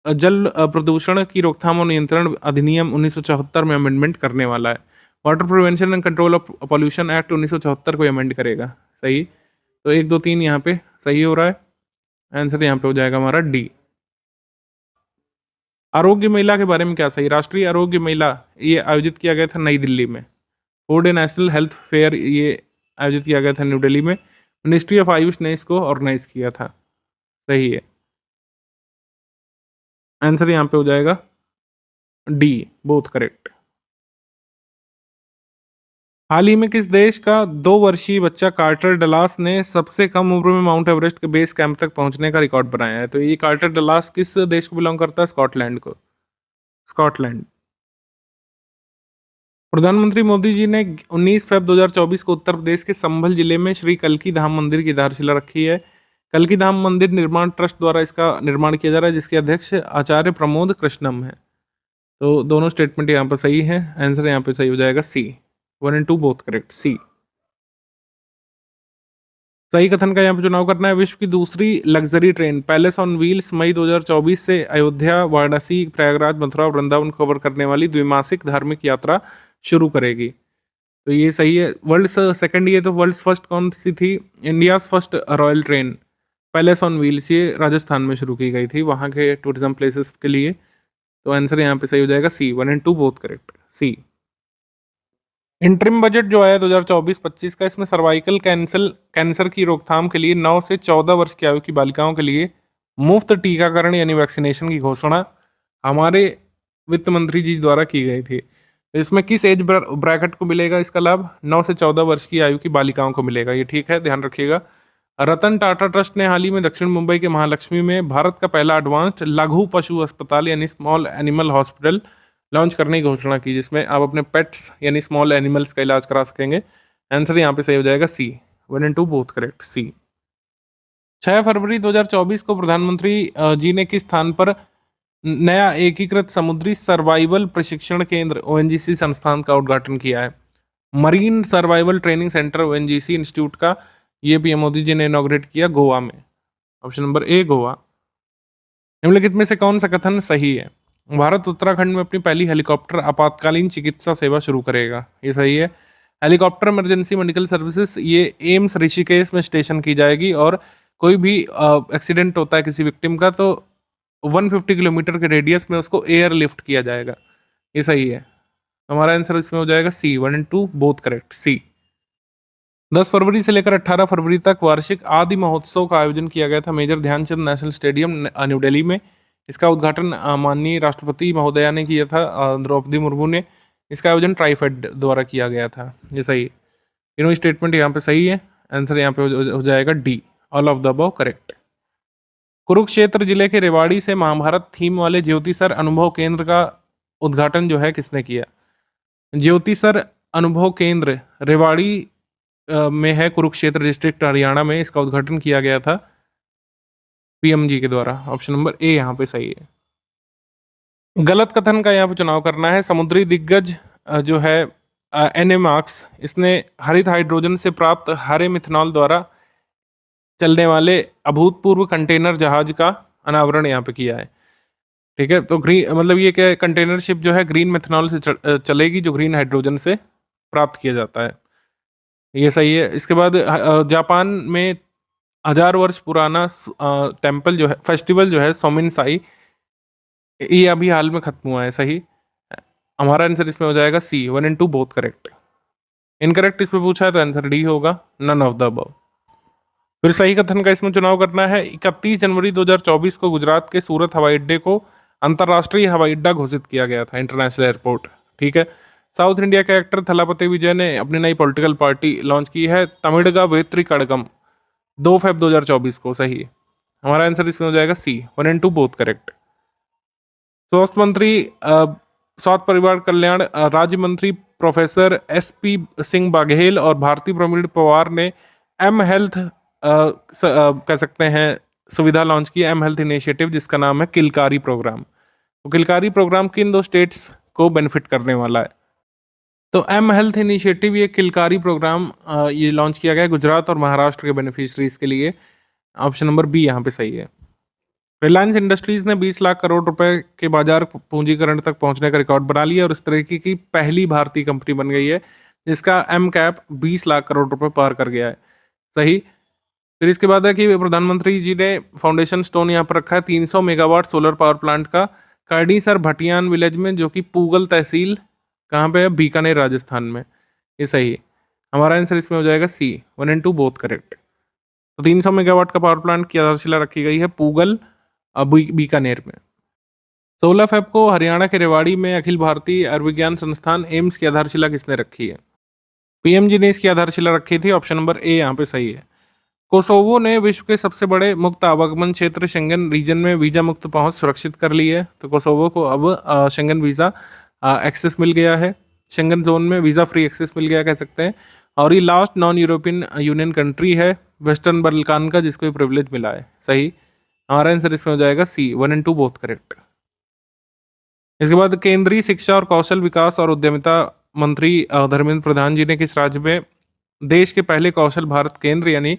जल प्रदूषण की रोकथाम और नियंत्रण अधिनियम 1974 में अमेंडमेंट करने वाला है। Water prevention and control of pollution act 1974 को अमेंड करेगा, सही। तो 1 2 3 यहाँ पे सही हो रहा है। आंसर यहाँ पे हो जाएगा हमारा डी। आरोग्य मेला के बारे में क्या सही? राष्ट्रीय आरोग्य मेला ये आयोजित किया गया था नई दिल्ली में। 4 डे नेशनल हेल्थ फेयर ये आयोजित किया गया था न्यू दिल्ली में। मिनिस्ट्री ऑफ आयुष ने इसको ऑर्गेनाइज किया था, सही है। आंसर यहाँ पे हो जाएगा डी, बोथ करेक्ट। हाल ही में किस देश का 2 वर्षीय बच्चा कार्टर डलास ने सबसे कम उम्र में माउंट एवरेस्ट के बेस कैंप तक पहुंचने का रिकॉर्ड बनाया है? तो ये कार्टर डलास किस देश को बिलोंग करता है? स्कॉटलैंड को, स्कॉटलैंड। प्रधानमंत्री मोदी जी ने 19 फरवरी 2024 को उत्तर प्रदेश के संभल जिले में श्री कल्की धाम मंदिर की आधारशिला रखी है। कल्की धाम मंदिर निर्माण ट्रस्ट द्वारा इसका निर्माण किया जा रहा है, जिसके अध्यक्ष आचार्य प्रमोद कृष्णम है। तो दोनों स्टेटमेंट यहाँ पर सही है, आंसर यहाँ पे सही हो जाएगा सी। 1 and 2 बोथ करेक्ट, सी। सही कथन का यहाँ पे चुनाव करना है। विश्व की दूसरी luxury train Palace on Wheels मई 2024 से अयोध्या, वाराणसी, प्रयागराज, मथुरा और वृंदावन कवर करने वाली द्विमासिक धार्मिक यात्रा शुरू करेगी। तो ये सही है। वर्ल्ड सेकंड, ये तो वर्ल्ड फर्स्ट कौन सी थी? India's first royal train Palace on wheels, ये राजस्थान में शुरू की गई थी, वहाँ के टूरिज्म प्लेसेस के लिए। तो आंसर यहाँ पे सही हो जाएगा C. 1 and 2 both correct, C. Interim budget जो है 2024-25 का, इसमें सर्वाइकल कैंसर की रोकथाम के लिए 9 से 14 वर्ष की आयु की बालिकाओं के लिए मुफ्त टीकाकरण यानी वैक्सीनेशन की घोषणा हमारे वित्त मंत्री जी द्वारा की गई थी। इसमें किस एज ब्रैकेट को मिलेगा इसका लाभ? 9 से 14 वर्ष की आयु की बालिकाओं को मिलेगा, ये ठीक है, ध्यान रखिएगा। रतन टाटा ट्रस्ट ने हाल ही में दक्षिण मुंबई के महालक्ष्मी में भारत का पहला एडवांस्ड लघु पशु अस्पताल यानी स्मॉल एनिमल हॉस्पिटल लॉन्च करने की घोषणा की, जिसमें आप अपने पेट्स यानी स्मॉल एनिमल्स का इलाज करा सकेंगे। आंसर यहाँ पे सही हो जाएगा सी। 1 and 2 बोथ करेक्ट, सी। 6 फरवरी 2024 को प्रधानमंत्री जी ने किस स्थान पर नया एकीकृत समुद्री सर्वाइवल प्रशिक्षण केंद्र ONGC संस्थान का उद्घाटन किया है? Marine survival training centre ONGC institute का ये पीएम मोदी जी ने इनॉग्रेट किया गोवा में। Option number A Goa. निम्नलिखित में से कौन सा कथन सही है? भारत उत्तराखंड में अपनी पहली हेलीकॉप्टर आपातकालीन चिकित्सा सेवा शुरू करेगा, ये सही है। हेलीकॉप्टर इमरजेंसी मेडिकल सर्विसेज ये एम्स ऋषिकेश में स्टेशन की जाएगी, और कोई भी एक्सीडेंट होता है किसी विक्टिम का तो 150 किलोमीटर के रेडियस में उसको एयर लिफ्ट किया जाएगा, ये सही है। हमारा आंसर इसमें हो जाएगा सी। 1 and 2 बोथ करेक्ट, सी। 10 फरवरी से लेकर 18 फरवरी तक वार्षिक आदि महोत्सव का आयोजन किया गया था major Dhyan Chand national stadium New Delhi में। इसका उद्घाटन माननीय राष्ट्रपति महोदया ने किया था, द्रौपदी मुर्मू ने। इसका आयोजन ट्राइफेड द्वारा किया गया था, ये सही। तीनों स्टेटमेंट यहाँ पे सही है, आंसर यहाँ पे हो जाएगा D, all of the above correct. Kurukshetra जिले के रेवाड़ी से महाभारत थीम वाले ज्योतिसर अनुभव केंद्र का उद्घाटन जो है किसने किया? ज्योतिसर अनुभव केंद्र रेवाड़ी में है, कुरुक्षेत्र डिस्ट्रिक्ट हरियाणा में। इसका उद्घाटन किया गया था पीएम जी के द्वारा। ऑप्शन नंबर ए यहाँ पे सही है। गलत कथन का यहाँ पे चुनाव करना है। समुद्री दिग्गज जो है NA मार्क्स, इसने हरित हाइड्रोजन से प्राप्त हरे मिथनॉल द्वारा चलने वाले अभूतपूर्व कंटेनर जहाज का अनावरण यहाँ पे किया है, ठीक है। तो ग्रीन मतलब ये क्या, कंटेनर शिप जो है ग्रीन मिथनॉल से चलेगी, जो ग्रीन हाइड्रोजन से प्राप्त किया जाता है, ये सही है। इसके बाद जापान में 1000 वर्ष पुराना टेम्पल जो है, फेस्टिवल जो है सोमिन साई, ये अभी हाल में खत्म हुआ है, सही। हमारा आंसर इसमें हो जाएगा C. 1 and 2 both correct. Incorrect इसमें पूछा है तो आंसर डी होगा, नन ऑफ द अबव। फिर सही कथन का इसमें चुनाव करना है। 31 जनवरी 2024 को गुजरात के सूरत हवाई अड्डे को अंतर्राष्ट्रीय हवाई अड्डा घोषित किया गया था, इंटरनेशनल एयरपोर्ट, ठीक है। साउथ इंडिया के एक्टर थलापति विजय ने अपनी नई पॉलिटिकल पार्टी लॉन्च की है, तमिड़गा वेत्री कड़गम, 2 फेब 2024 को, सही। हमारा आंसर इसमें हो जाएगा सी। 1 and 2 both correct. स्वास्थ्य मंत्री स्वास्थ्य परिवार कल्याण राज्य मंत्री प्रोफेसर SP सिंह बाघेल और भारतीय प्रवीण पवार ने एम हेल्थ कह सकते हैं सुविधा लॉन्च की, एम हेल्थ इनिशिएटिव, जिसका नाम है किलकारी प्रोग्राम। तो किलकारी प्रोग्राम किन 2 स्टेट्स को बेनिफिट करने वाला है? तो एम हेल्थ इनिशिएटिव, ये किलकारी प्रोग्राम ये लॉन्च किया गया गुजरात और महाराष्ट्र के बेनिफिशरीज के लिए। ऑप्शन नंबर बी यहाँ पे सही है। रिलायंस इंडस्ट्रीज ने 20 लाख करोड़ रुपए के बाजार पूंजीकरण तक पहुंचने का रिकॉर्ड बना लिया और इस तरीके की पहली भारतीय कंपनी बन गई है जिसका एम कैप 20 लाख करोड़ रुपए पार कर गया है, सही। फिर इसके बाद है कि प्रधानमंत्री जी ने फाउंडेशन स्टोन यहाँ पर रखा है 300 मेगावाट सोलर पावर प्लांट का काडीसर भटियान विलेज में, जो कि पूगल तहसील कहाँ पे है? बीकानेर राजस्थान में, ये सही है। हमारा आंसर इसमें हो जाएगा सी। 1 and 2 both correct. तो 300 मेगावाट का पावर प्लांट की आधारशिला रखी गई है पूगल बीकानेर में। 16 फेब को हरियाणा के रेवाड़ी में अखिल भारतीय आयुर्विज्ञान संस्थान एम्स की आधारशिला किसने रखी है? पीएम जी ने इसकी आधारशिला रखी थी, ऑप्शन नंबर ए यहाँ पे सही है। कोसोवो ने विश्व के सबसे बड़े मुक्त आवागमन क्षेत्र शेंगन रीजन में वीजा मुक्त पहुंच सुरक्षित कर ली है। तो कोसोवो को अब शेंगन वीजा एक्सेस मिल गया है, शेंगन जोन में वीजा फ्री एक्सेस मिल गया कह सकते हैं। और ये last non European union country है वेस्टर्न बल्कान का जिसको प्रिविलेज मिला है। सही, हमारा आंसर इसमें हो जाएगा सी, 1 एंड 2 बोथ करेक्ट। इसके बाद केंद्रीय शिक्षा और कौशल विकास और उद्यमिता मंत्री धर्मेंद्र प्रधान जी ने किस राज्य में देश के पहले कौशल भारत केंद्र यानी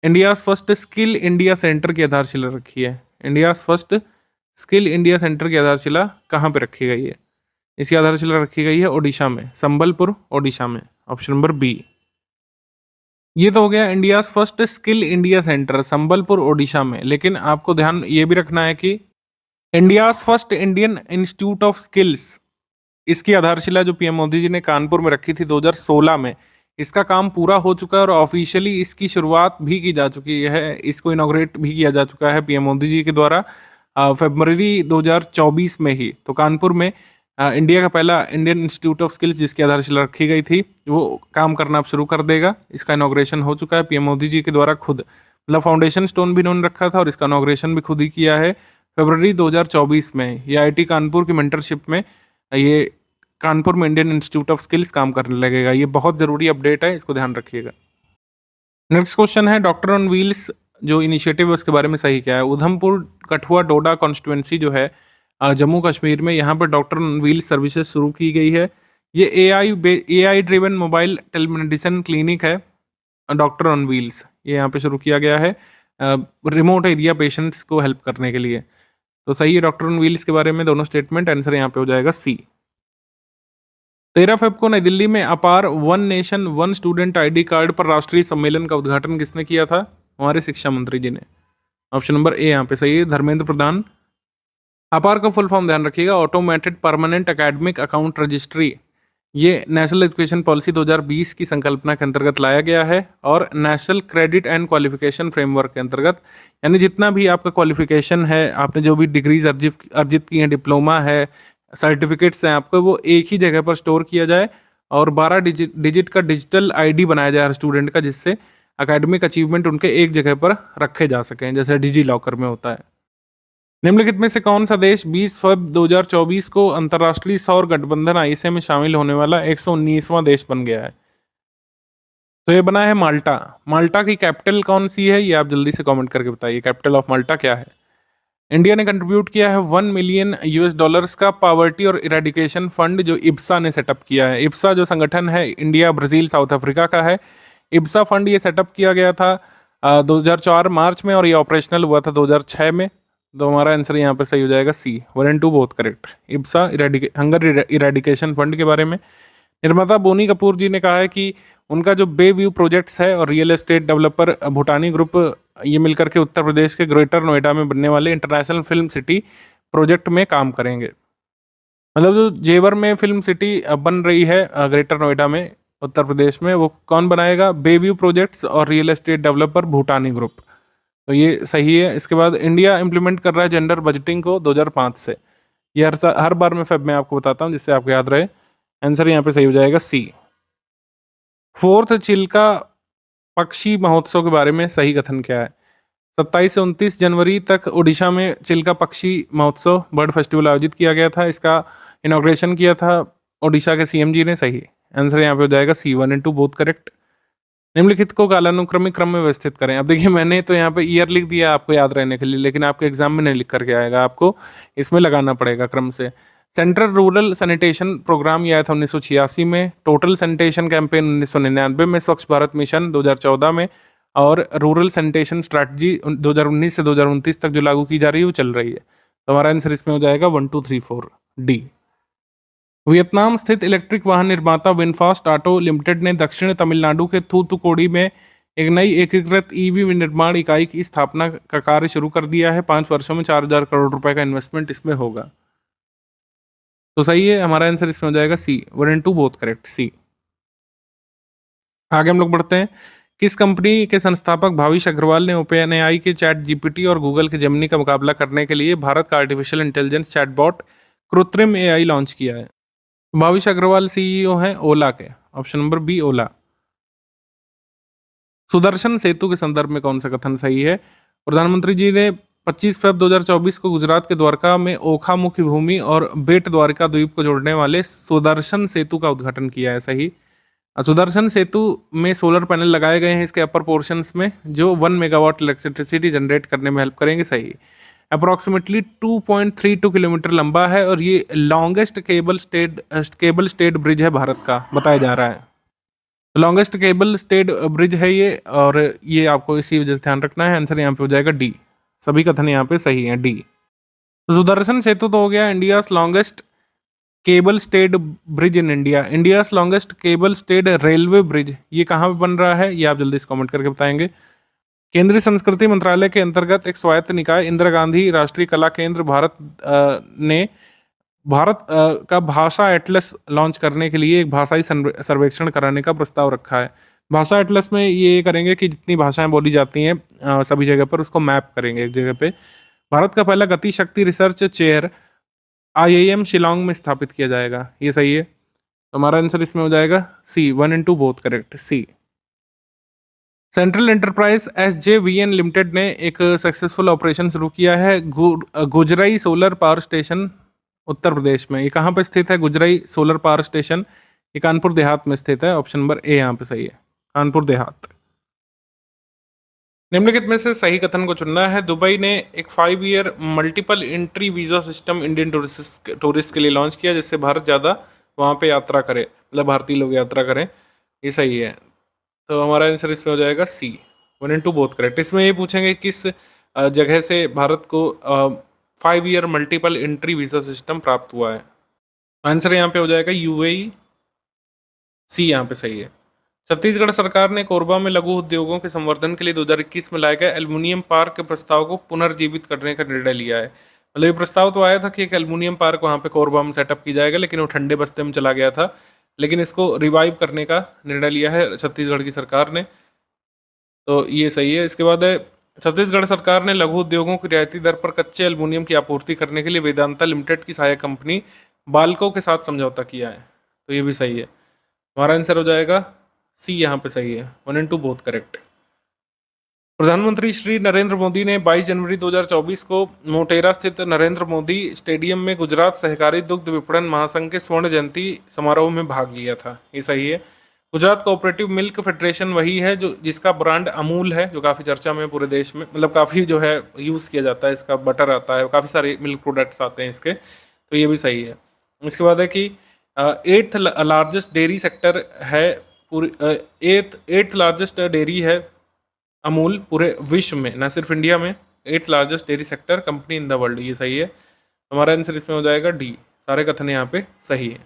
India first skill India centre की आधारशिला रखी है? India first skill India centre की आधारशिला कहाँ पे रखी गई है? इसकी आधारशिला रखी गई है ओडिशा में, संबलपुर ओडिशा में, ऑप्शन नंबर बी। ये तो हो गया India first skill India centre Sambalpur Odisha में, लेकिन आपको ध्यान ये भी रखना है कि India first Indian institute of skills, इसकी आधारशिला जो पीएम मोदी जी ने कानपुर में रखी थी 2016 में, इसका काम पूरा हो चुका है और ऑफिशियली इसकी शुरुआत भी की जा चुकी है, इसको इनॉग्रेट भी किया जा चुका है पीएम मोदी जी के द्वारा फरवरी 2024 में ही। तो कानपुर में इंडिया का पहला इंडियन इंस्टीट्यूट ऑफ स्किल्स जिसकी आधारशिला रखी गई थी वो काम करना अब शुरू कर देगा। इसका इनॉग्रेशन हो चुका है पीएम मोदी जी के द्वारा खुद, मतलब फाउंडेशन स्टोन भी इन्होंने रखा था और इसका इनॉग्रेशन भी खुद ही किया है फरवरी 2024 में। ये आईटी कानपुर की मेंटरशिप में ये कानपुर में इंडियन इंस्टीट्यूट ऑफ स्किल्स काम करने लगेगा। ये बहुत ज़रूरी अपडेट है, इसको ध्यान रखिएगा। नेक्स्ट क्वेश्चन है डॉक्टर ऑन व्हील्स जो इनिशिएटिव है उसके बारे में सही क्या है? उधमपुर कठुआ डोडा कॉन्स्टिट्यूंसी जो है जम्मू कश्मीर में, यहाँ पर डॉक्टर ऑन व्हील्स सर्विसेज शुरू की गई है। ये AI driven mobile telemedicine clinic है डॉक्टर ऑन व्हील्स, ये यहाँ पे शुरू किया गया है रिमोट एरिया पेशेंट्स को हेल्प करने के लिए। तो सही है डॉक्टर ऑन व्हील्स के बारे में दोनों स्टेटमेंट, आंसर यहाँ पे हो जाएगा सी। 13 फेब को नई दिल्ली में अपार one nation one student ID card पर राष्ट्रीय सम्मेलन का उद्घाटन किसने किया था? हमारे शिक्षा मंत्री जी ने, ऑप्शन नंबर ए यहाँ पे सही है, धर्मेंद्र प्रधान। अपार का फुल फॉर्म ध्यान रखिएगा, automated permanent academic account registry. ये नेशनल एजुकेशन पॉलिसी 2020 की संकल्पना के अंतर्गत लाया गया है और national credit and qualification framework के अंतर्गत, यानी जितना भी आपका क्वालिफिकेशन है, आपने जो भी डिग्रीज अर्जित की हैं, डिप्लोमा है, सर्टिफिकेट्स हैं आपको, वो एक ही जगह पर स्टोर किया जाए और 12 डिजिट का डिजिटल आईडी बनाया जाए हर स्टूडेंट का, जिससे एकेडमिक अचीवमेंट उनके एक जगह पर रखे जा सकें, जैसे डिजी लॉकर में होता है। निम्नलिखित में से कौन सा देश 20 फरवरी 2024 को अंतर्राष्ट्रीय सौर गठबंधन आईएसए में शामिल होने वाला 119वां देश बन गया है? तो ये बना है माल्टा। माल्टा की कैपिटल कौन सी है ये आप जल्दी से कमेंट करके बताइए, कैपिटल ऑफ माल्टा क्या है? इंडिया ने कंट्रीब्यूट किया है $1 मिलियन का पावर्टी और इरेडिकेशन फंड जो इब्सा ने सेटअप किया है। इब्सा जो संगठन है इंडिया, ब्राजील, साउथ अफ्रीका का है। इब्सा फंड ये सेटअप किया गया था 2004 मार्च में और ये ऑपरेशनल हुआ था 2006 में। तो हमारा आंसर यहाँ पर सही हो जाएगा C, 1 and 2 both correct. IBSA hunger eradication fund के बारे में निर्माता बोनी कपूर जी ने कहा है कि उनका जो बे व्यू प्रोजेक्ट्स है और रियल एस्टेट डेवलपर भूटानी ग्रुप, ये मिलकर के उत्तर प्रदेश के ग्रेटर नोएडा में बनने वाले इंटरनेशनल फिल्म सिटी प्रोजेक्ट में काम करेंगे। मतलब जो जेवर में फिल्म सिटी बन रही है ग्रेटर नोएडा में उत्तर प्रदेश में, वो कौन बनाएगा? बे व्यू प्रोजेक्ट्स और रियल एस्टेट डेवलपर भूटानी ग्रुप। तो ये सही है। इसके बाद इंडिया इम्प्लीमेंट कर रहा है जेंडर बजटिंग को 2005 से। ये हर बार मैं फेब में आपको बताता हूँ जिससे आपको याद रहे। आंसर यहाँ पे सही हो जाएगा सी। 4th चिल्का पक्षी महोत्सव के बारे में सही कथन क्या है? 27 से 29 जनवरी तक उड़ीसा में चिल्का पक्षी महोत्सव बर्ड फेस्टिवल आयोजित किया गया था। इसका इनॉग्रेशन किया था उड़ीसा के सीएम जी ने। सही आंसर यहाँ पे हो जाएगा सी, 1 एंड 2 बोथ करेक्ट। निम्नलिखित को कालानुक्रमिक क्रम में व्यवस्थित करें। अब देखिए मैंने तो यहाँ पे ईयर लिख दिया आपको याद रहने के लिए, लेकिन आपके एग्जाम में नहीं लिख करके आएगा, आपको इसमें लगाना पड़ेगा क्रम से। सेंट्रल रूरल सैनिटेशन प्रोग्राम ये आया था 1986 में, टोटल सैनिटेशन कैंपेन 1999 में, स्वच्छ भारत मिशन 2014 में और रूरल सैनिटेशन स्ट्रैटेजी 2019 से 2029 तक जो लागू की जा रही है वो चल रही है। तो हमारा आंसर इसमें हो जाएगा 1 2 3 4 डी। वियतनाम स्थित इलेक्ट्रिक वाहन निर्माता विनफास्ट ऑटो लिमिटेड ने दक्षिण तमिलनाडु के थूथुकुडी में एक नई एकीकृत ईवी विनिर्माण इकाई की स्थापना का कार्य शुरू कर दिया है। 5 वर्षों में 4,000 करोड़ रुपए का इन्वेस्टमेंट इसमें होगा। तो सही है, हमारा आंसर इसमें हो जाएगा सी, 1 एंड 2 बोथ करेक्ट, सी। आगे हम लोग बढ़ते हैं। किस कंपनी के संस्थापक भाविश अग्रवाल ने ओपनएआई के चैट जीपीटी और गूगल के जेमिनी का मुकाबला करने के लिए भारत का आर्टिफिशियल इंटेलिजेंस चैटबॉट कृत्रिम एआई लॉन्च किया है? भाविश अग्रवाल सीईओ हैं ओला के, ऑप्शन नंबर बी ओला। सुदर्शन सेतु के संदर्भ में कौन सा कथन सही है? प्रधानमंत्री जी ने 25 फरवरी 2024 को गुजरात के द्वारका में ओखा मुख्य भूमि और बेट द्वारका द्वीप को जोड़ने वाले सुदर्शन सेतु का उद्घाटन किया है। सही सुदर्शन सेतु में सोलर पैनल लगाए गए हैं इसके अपर पोर्शंस में, जो 1 मेगावाट इलेक्ट्रिसिटी जनरेट करने में हेल्प करेंगे। सही। अप्रॉक्सीमेटली 2.32 किलोमीटर लंबा है और ये लॉन्गेस्ट केबल स्टेड ब्रिज है भारत का, बताया जा रहा है। लॉन्गेस्ट केबल स्टेड ब्रिज है ये, और ये आपको इसी वजह से ध्यान रखना है। आंसर यहाँ पे हो जाएगा डी। सभी कथन यहाँ पे सही है, डी। सुदर्शन सेतु तो हो गया India longest cable stayed bridge in India. India longest cable stayed railway bridge ये कहाँ पे बन रहा है, ये आप जल्दी से कमेंट करके बताएंगे। केंद्रीय संस्कृति मंत्रालय के अंतर्गत एक स्वायत्त निकाय इंदिरा गांधी राष्ट्रीय कला केंद्र भारत ने भारत का भाषा एटलस लॉन्च करने के लिए एक भाषाई सर्वेक्षण कराने का प्रस्ताव रखा है। भाषा एटलस में ये करेंगे कि जितनी भाषाएं बोली जाती हैं सभी जगह पर, उसको मैप करेंगे एक जगह पे। भारत का पहला गति शक्ति रिसर्च चेयर IIM शिलोंग में स्थापित किया जाएगा, ये सही है। तो हमारा आंसर इसमें हो जाएगा C. 1 and 2 both correct, C. Central enterprise SJVN limited ने एक सक्सेसफुल ऑपरेशन शुरू किया है Gujrai solar power station Uttar Pradesh में। ये कहाँ पर स्थित है गुजराई सोलर पावर स्टेशन? ये कानपुर देहात में स्थित है। ऑप्शन नंबर ए यहाँ पे सही है, कानपुर देहात। निम्नलिखित में से सही कथन को चुनना है। दुबई ने एक 5 year multiple entry visa system Indian tourist के लिए लॉन्च किया, जिससे भारत ज़्यादा वहाँ पे यात्रा करे, मतलब भारतीय लोग यात्रा करें। ये सही है। तो हमारा आंसर इसमें हो जाएगा सी। 1 and 2 both correct. इसमें ये पूछेंगे किस जगह से भारत को 5 year multiple entry visa system प्राप्त हुआ है। आंसर यहाँ पे हो जाएगा UAE, सी यहाँ पे सही है। छत्तीसगढ़ सरकार ने कोरबा में लघु उद्योगों के संवर्धन के लिए 2021 में लाए गए एल्युमिनियम पार्क के प्रस्ताव को पुनर्जीवित करने का निर्णय लिया है। मतलब ये प्रस्ताव तो आया था कि एक एल्युमिनियम पार्क वहाँ पे कोरबा में सेटअप की जाएगा, लेकिन वो ठंडे बस्ते में चला गया था। लेकिन इसको रिवाइव करने का निर्णय लिया है छत्तीसगढ़ की सरकार ने, तो ये सही है। इसके बाद है छत्तीसगढ़ सरकार ने लघु उद्योगों की रियायती दर पर कच्चे एल्युमिनियम की आपूर्ति करने के लिए वेदांता लिमिटेड की सहायक कंपनी बाल्को के साथ समझौता किया है, तो ये भी सही है। हमारा आंसर हो जाएगा सी, यहाँ पे सही है। 1 and 2 बोथ करेक्ट। प्रधानमंत्री श्री नरेंद्र मोदी ने 22 जनवरी 2024 को मोटेरा स्थित नरेंद्र मोदी स्टेडियम में गुजरात सहकारी दुग्ध विपणन महासंघ के स्वर्ण जयंती समारोह में भाग लिया था, ये सही है। गुजरात कोऑपरेटिव मिल्क फेडरेशन वही है जो जिसका ब्रांड अमूल है, जो काफ़ी चर्चा में पूरे देश में, मतलब काफ़ी जो है यूज़ किया जाता है। इसका बटर आता है, काफ़ी सारे मिल्क प्रोडक्ट्स आते हैं इसके, तो ये भी सही है। इसके बाद है कि 8th लार्जेस्ट डेयरी सेक्टर है पूरी 8th लार्जेस्ट डेयरी है अमूल पूरे विश्व में, ना सिर्फ इंडिया में। 8th largest dairy sector company in the world, ये सही है। हमारा आंसर इसमें हो जाएगा डी। सारे कथन यहाँ पे सही है।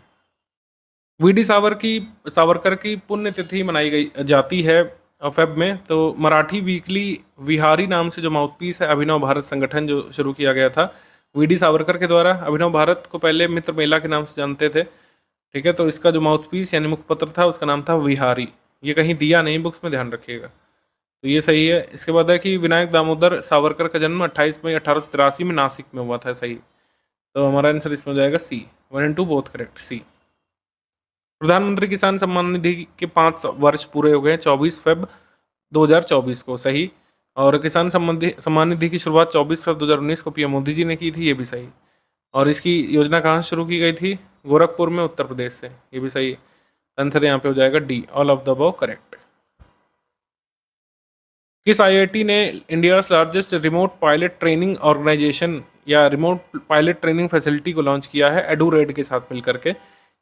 VD सावरकर की पुण्यतिथि मनाई गई जाती है फेब में। तो मराठी वीकली विहारी नाम से जो माउथपीस है अभिनव भारत संगठन जो शुरू किया गया था VD सावरकर के द्वारा। अभिनव भारत को पहले मित्र मेला के नाम से जानते थे, ठीक है। तो इसका जो माउथपीस यानी मुखपत्र था उसका नाम था विहारी। ये कहीं दिया नहीं बुक्स में, ध्यान रखिएगा, तो ये सही है। इसके बाद है कि विनायक दामोदर सावरकर का जन्म 28 मई 1883 में नासिक में हुआ था, सही। तो हमारा आंसर इसमें हो जाएगा सी। 1 and 2 बोथ करेक्ट, सी। प्रधानमंत्री किसान सम्मान निधि के 5 वर्ष पूरे हो गए 24 फेब 2024 को, सही। और किसान सम्मान निधि की शुरुआत 24 फेब 2019 को PM मोदी जी ने की थी, ये भी सही। और इसकी योजना कहाँ से शुरू की गई थी? गोरखपुर में, उत्तर प्रदेश से, ये भी सही। आंसर यहाँ पे हो जाएगा D, all of the above correct. किस IIT ने India largest remote pilot training organisation या रिमोट पायलट ट्रेनिंग फैसिलिटी को लॉन्च किया है एडूरेड के साथ मिलकर के?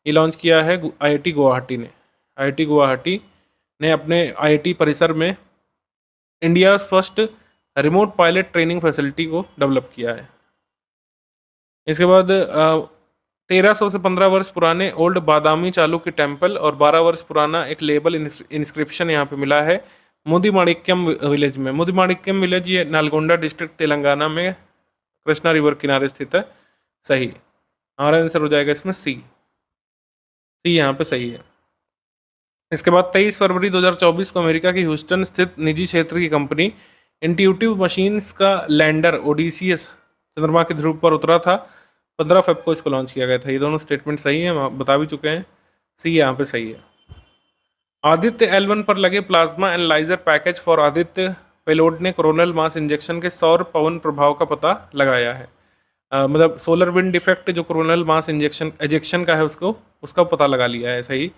ये लॉन्च किया है IIT गुवाहाटी ने। IIT गुवाहाटी ने अपने IIT परिसर में India first remote pilot training facility को डेवलप किया है। इसके बाद 1300 से 15 वर्ष पुराने ओल्ड बादामी चालुक्य टेम्पल और 12 वर्ष पुराना एक लेबल इंस्क्रिप्शन यहाँ पे मिला है मुदिमाणिक्यम विलेज में। मुदिमाणिक्यम विलेज ये नालगोंडा डिस्ट्रिक्ट तेलंगाना में कृष्णा रिवर किनारे स्थित है, सही। हमारा आंसर हो जाएगा इसमें सी। सी यहाँ पे सही है। इसके बाद 23 फरवरी 2024 को अमेरिका के ह्यूस्टन स्थित निजी क्षेत्र की कंपनी इंट्यूटिव मशीन्स का लैंडर ओडिसियस चंद्रमा के ध्रुव पर उतरा था। 15 फेब को इसको लॉन्च किया गया था। ये दोनों स्टेटमेंट सही हैं, हम बता भी चुके हैं। सी यहाँ पे सही है। आदित्य L1 पर लगे plasma analyser package for Aditya payload ने कोरोनल मास इंजेक्शन के सौर पवन प्रभाव का पता लगाया है। मतलब सोलर विंड इफेक्ट जो कोरोनल मास इंजेक्शन एजेक्शन का है उसका पता लगा लिया है, सही।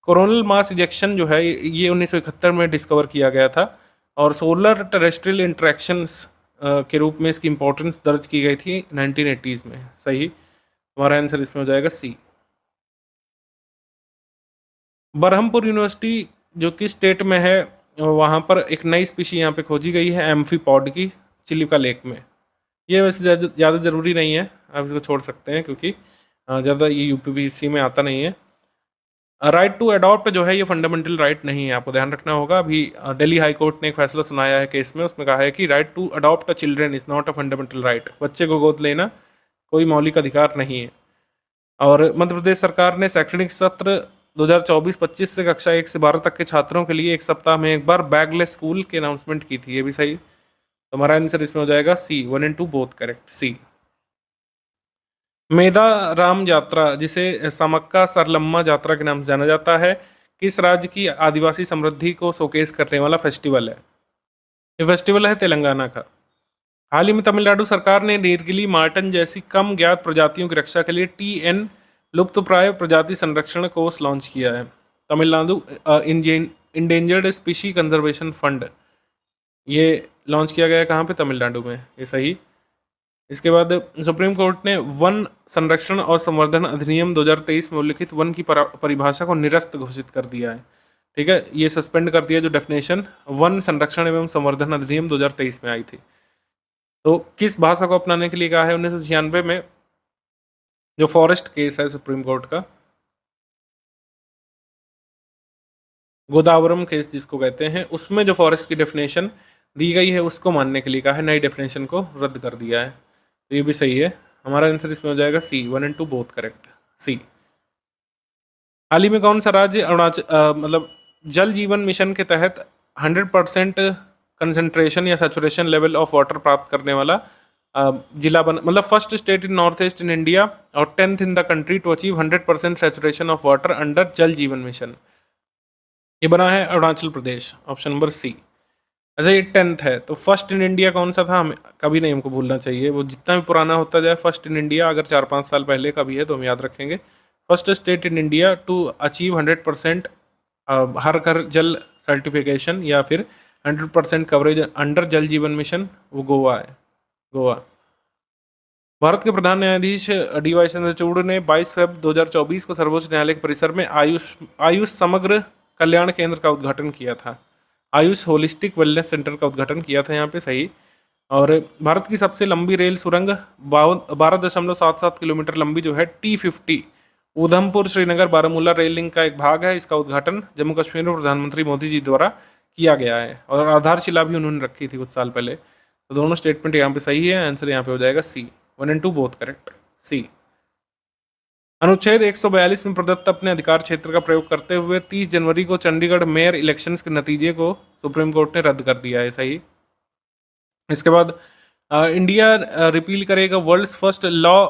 कोरोनल मास इजेक्शन जो है ये 1971 में डिस्कवर किया गया था और सोलर टेरेस्ट्रियल इंटरेक्शंस के रूप में इसकी इंपॉर्टेंस दर्ज की गई थी 1980s में। सही, हमारा आंसर इसमें हो जाएगा सी। बरहमपुर यूनिवर्सिटी जो कि स्टेट में है, वहाँ पर एक नई स्पीशी यहाँ पे खोजी गई है एम्फीपॉड की, चिलिका लेक में। ये वैसे ज़्यादा ज़रूरी नहीं है, आप इसको छोड़ सकते हैं क्योंकि ज़्यादा ये यूपीपीसी में आता नहीं है। राइट टू अडॉप्ट जो है ये फंडामेंटल राइट नहीं है, आपको ध्यान रखना होगा। अभी दिल्ली हाई कोर्ट ने एक फैसला सुनाया है केस में, उसमें कहा है कि right to adopt a children is not a fundamental right. बच्चे को गोद लेना कोई मौलिक अधिकार नहीं है। और मध्य प्रदेश सरकार ने शैक्षणिक सत्र 2024-25 से कक्षा 1 से 12 तक के छात्रों के लिए एक सप्ताह में एक बार बैगलेस स्कूल की अनाउंसमेंट की थी। ये भी सही, तो हमारा आंसर इसमें हो जाएगा सी। 1 and 2 बोथ करेक्ट, सी। मेदा राम यात्रा, जिसे समक्का सरलम्मा यात्रा के नाम से जाना जाता है, किस राज्य की आदिवासी समृद्धि को शोकेस करने वाला फेस्टिवल है? ये फेस्टिवल है तेलंगाना का। हाल ही में तमिलनाडु सरकार ने नीलगिरी मार्टन जैसी कम ज्ञात प्रजातियों की रक्षा के लिए TN लुप्तप्राय प्रजाति संरक्षण कोष लॉन्च किया है। Tamil Nadu endangered species conservation fund, ये लॉन्च किया गया है कहाँ पे? तमिलनाडु में, ये सही। इसके बाद सुप्रीम कोर्ट ने वन संरक्षण और संवर्धन अधिनियम 2023 में उल्लिखित वन की परिभाषा को निरस्त घोषित कर दिया है। ठीक है, ये सस्पेंड कर दिया जो डेफिनेशन वन संरक्षण एवं संवर्धन अधिनियम 2023 में आई थी। तो किस भाषा को अपनाने के लिए कहा है? 1996 में जो फॉरेस्ट केस है सुप्रीम कोर्ट का, गोदावरम केस जिसको कहते हैं, उसमें जो फॉरेस्ट की डेफिनेशन दी गई है उसको मानने के लिए कहा है, नई डेफिनेशन को रद्द कर दिया है। तो ये भी सही है, हमारा आंसर इसमें हो जाएगा सी। 1 and 2 बोथ करेक्ट, सी। हाल ही में कौन सा राज्य मतलब जल जीवन मिशन के तहत 100% कंसंट्रेशन या सैचुरेशन लेवल ऑफ वाटर प्राप्त करने वाला जिला बना, मतलब first state in north east in India और 10th in the country to achieve 100% saturation of water under Jal Jeevan mission? ये बना है Arunachal Pradesh, option number C. अच्छा, ये 10th है, तो फर्स्ट इन इंडिया कौन सा था? हमें कभी नहीं हमको भूलना चाहिए, वो जितना भी पुराना होता जाए फर्स्ट इन इंडिया, अगर 4-5 साल पहले का भी है तो हम याद रखेंगे। First state in India to achieve 100% Har Ghar Jal certification या फिर 100% coverage under Jal Jeevan mission, वो गोवा है, गोवा। भारत के प्रधान न्यायाधीश DY चंद्रचूड़ ने 22 फरवरी 2024 को सर्वोच्च न्यायालय के परिसर में आयुष समग्र कल्याण केंद्र का उद्घाटन किया था। आयुष होलिस्टिक वेलनेस सेंटर का उद्घाटन किया था यहाँ पे, सही। और भारत की सबसे लंबी रेल सुरंग 12.77 किलोमीटर लंबी जो है T50 Udhampur Srinagar Baramulla rail link का एक भाग है। इसका उद्घाटन जम्मू कश्मीर में प्रधानमंत्री मोदी जी द्वारा किया गया है और आधारशिला भी उन्होंने रखी थी कुछ साल पहले। तो दोनों स्टेटमेंट यहाँ पे सही है, आंसर यहाँ पे हो जाएगा सी। 1 and 2 बोथ करेक्ट, सी। अनुच्छेद 142 में प्रदत्त अपने अधिकार क्षेत्र का प्रयोग करते हुए 30 जनवरी को चंडीगढ़ मेयर इलेक्शंस के नतीजे को सुप्रीम कोर्ट ने रद्द कर दिया है, सही। इसके बाद इंडिया रिपील करेगा world's first law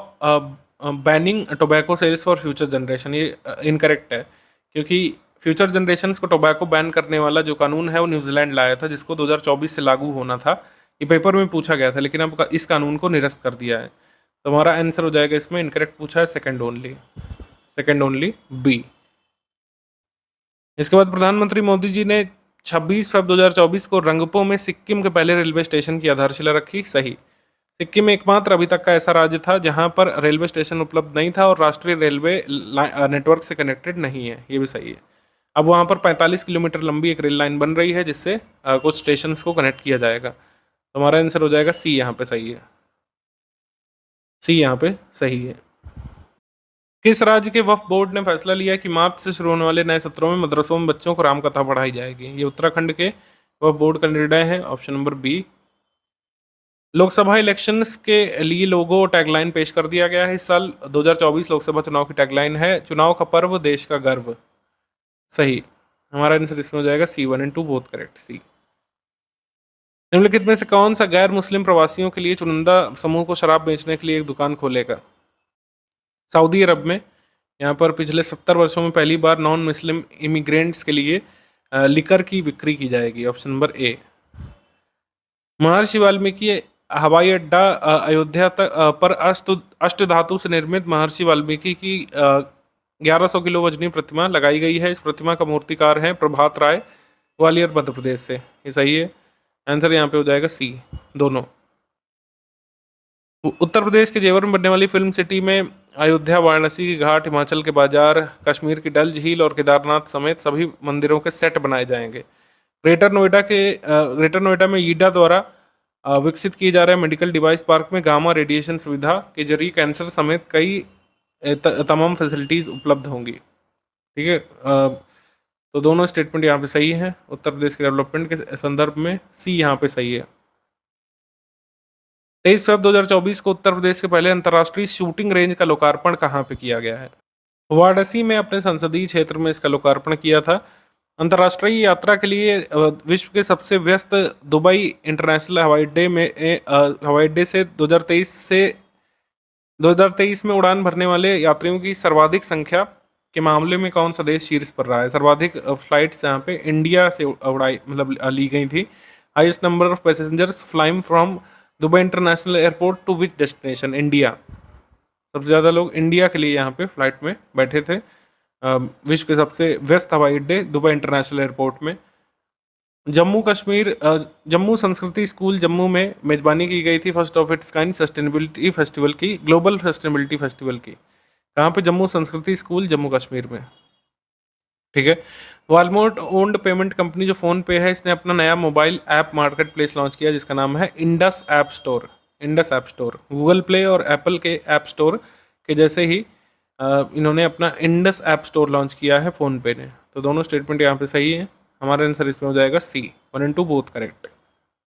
banning tobacco sales for future generation. ये इनकरेक्ट है क्योंकि फ्यूचर जनरेशन्स को टोबैको बैन करने वाला जो कानून है वो न्यूजीलैंड लाया था, जिसको 2024 से लागू होना था। ये पेपर में पूछा गया था, लेकिन अब इस कानून को निरस्त कर दिया है। तो हमारा आंसर हो जाएगा इसमें, इनकरेक्ट पूछा है, सेकंड ओनली बी। इसके बाद प्रधानमंत्री मोदी जी ने 26 फरवरी 2024 को रंगपो में सिक्किम के पहले रेलवे स्टेशन की आधारशिला रखी, सही। सिक्किम एकमात्र अभी तक का ऐसा राज्य था जहां पर रेलवे स्टेशन उपलब्ध नहीं था और राष्ट्रीय रेलवे नेटवर्क से कनेक्टेड नहीं है, ये भी सही है। अब वहां पर 45 किलोमीटर लंबी एक रेल लाइन बन रही है जिससे कुछ स्टेशंस को कनेक्ट किया जाएगा। तो हमारा आंसर हो जाएगा सी, यहाँ पे सही है, सी यहाँ पे सही है। किस राज्य के वक्फ बोर्ड ने फैसला लिया कि मार्च से शुरू होने वाले नए सत्रों में मदरसों में बच्चों को रामकथा पढ़ाई जाएगी? ये उत्तराखंड के वक्फ बोर्ड का निर्णय है, option number B. Lok Sabha elections के लिए लोगो टैगलाइन पेश कर दिया गया है। इस साल 2024 लोकसभा चुनाव की टैगलाइन है चुनाव का पर्व देश का गर्व, सही। हमारा आंसर इसमें हो जाएगा सी। 1 and 2 बोथ करेक्ट, सी। निम्नलिखित में से कौन सा गैर मुस्लिम प्रवासियों के लिए चुनिंदा समूह को शराब बेचने के लिए एक दुकान खोलेगा? सऊदी अरब में यहाँ पर पिछले 70 वर्षों में पहली बार नॉन मुस्लिम इमिग्रेंट्स के लिए लिकर की बिक्री की जाएगी, ऑप्शन नंबर ए। महर्षि वाल्मीकि हवाई अड्डा अयोध्या पर अष्टधातु से निर्मित महर्षि वाल्मीकि की 1100 किलो वजनी प्रतिमा लगाई गई है। इस प्रतिमा का मूर्तिकार है प्रभात राय, ग्वालियर मध्य प्रदेश से। ये सही है, आंसर यहाँ पे हो जाएगा सी, दोनों। उत्तर प्रदेश के जेवर में बनने वाली फिल्म सिटी में अयोध्या, वाराणसी के घाट, हिमाचल के बाजार, कश्मीर की डल झील और केदारनाथ समेत सभी मंदिरों के सेट बनाए जाएंगे। ग्रेटर नोएडा में ईडा द्वारा विकसित किए जा रहे मेडिकल डिवाइस पार्क में गामा रेडिएशन सुविधा के जरिए कैंसर समेत कई तमाम फैसिलिटीज़ उपलब्ध होंगी। ठीक है, तो दोनों स्टेटमेंट यहाँ पे सही है। उत्तर प्रदेश के डेवलपमेंट के संदर्भ में सी यहाँ पे सही है। 23 फरवरी 2024 को उत्तर प्रदेश के पहले अंतर्राष्ट्रीय शूटिंग रेंज का लोकार्पण कहाँ पे किया गया है? वाराणसी में अपने संसदीय क्षेत्र में इसका लोकार्पण किया था। अंतर्राष्ट्रीय यात्रा के लिए विश्व के सबसे व्यस्त दुबई इंटरनेशनल हवाई अड्डे से 2023 में उड़ान भरने वाले यात्रियों की सर्वाधिक संख्या के मामले में कौन सा देश शीर्ष पर रहा है? सर्वाधिक फ्लाइट्स यहाँ पे इंडिया से उड़ाई ली गई थी। Highest number of passengers flying from Dubai international airport to which destination? India. सबसे ज़्यादा लोग इंडिया के लिए यहाँ पे फ्लाइट में बैठे थे। विश्व के सबसे व्यस्त हवाई अड्डे दुबई इंटरनेशनल एयरपोर्ट में। जम्मू संस्कृति स्कूल जम्मू में मेजबानी की गई थी first of its kind sustainability festival की, ग्लोबल सस्टेनेबिलिटी फेस्टिवल की। कहाँ पे? जम्मू संस्कृति स्कूल, जम्मू कश्मीर में। ठीक है। वालमार्ट ओन्ड पेमेंट कंपनी जो फ़ोन पे है, इसने अपना नया mobile app market place launch किया जिसका नाम है Indus app store. Indus app store Google play और एप्पल के ऐप स्टोर के जैसे ही इन्होंने अपना इंडस ऐप स्टोर लॉन्च किया है फ़ोन पे ने। तो दोनों स्टेटमेंट यहाँ पे सही है। हमारा आंसर इसमें हो जाएगा सी, 1 and 2 बोथ करेक्ट।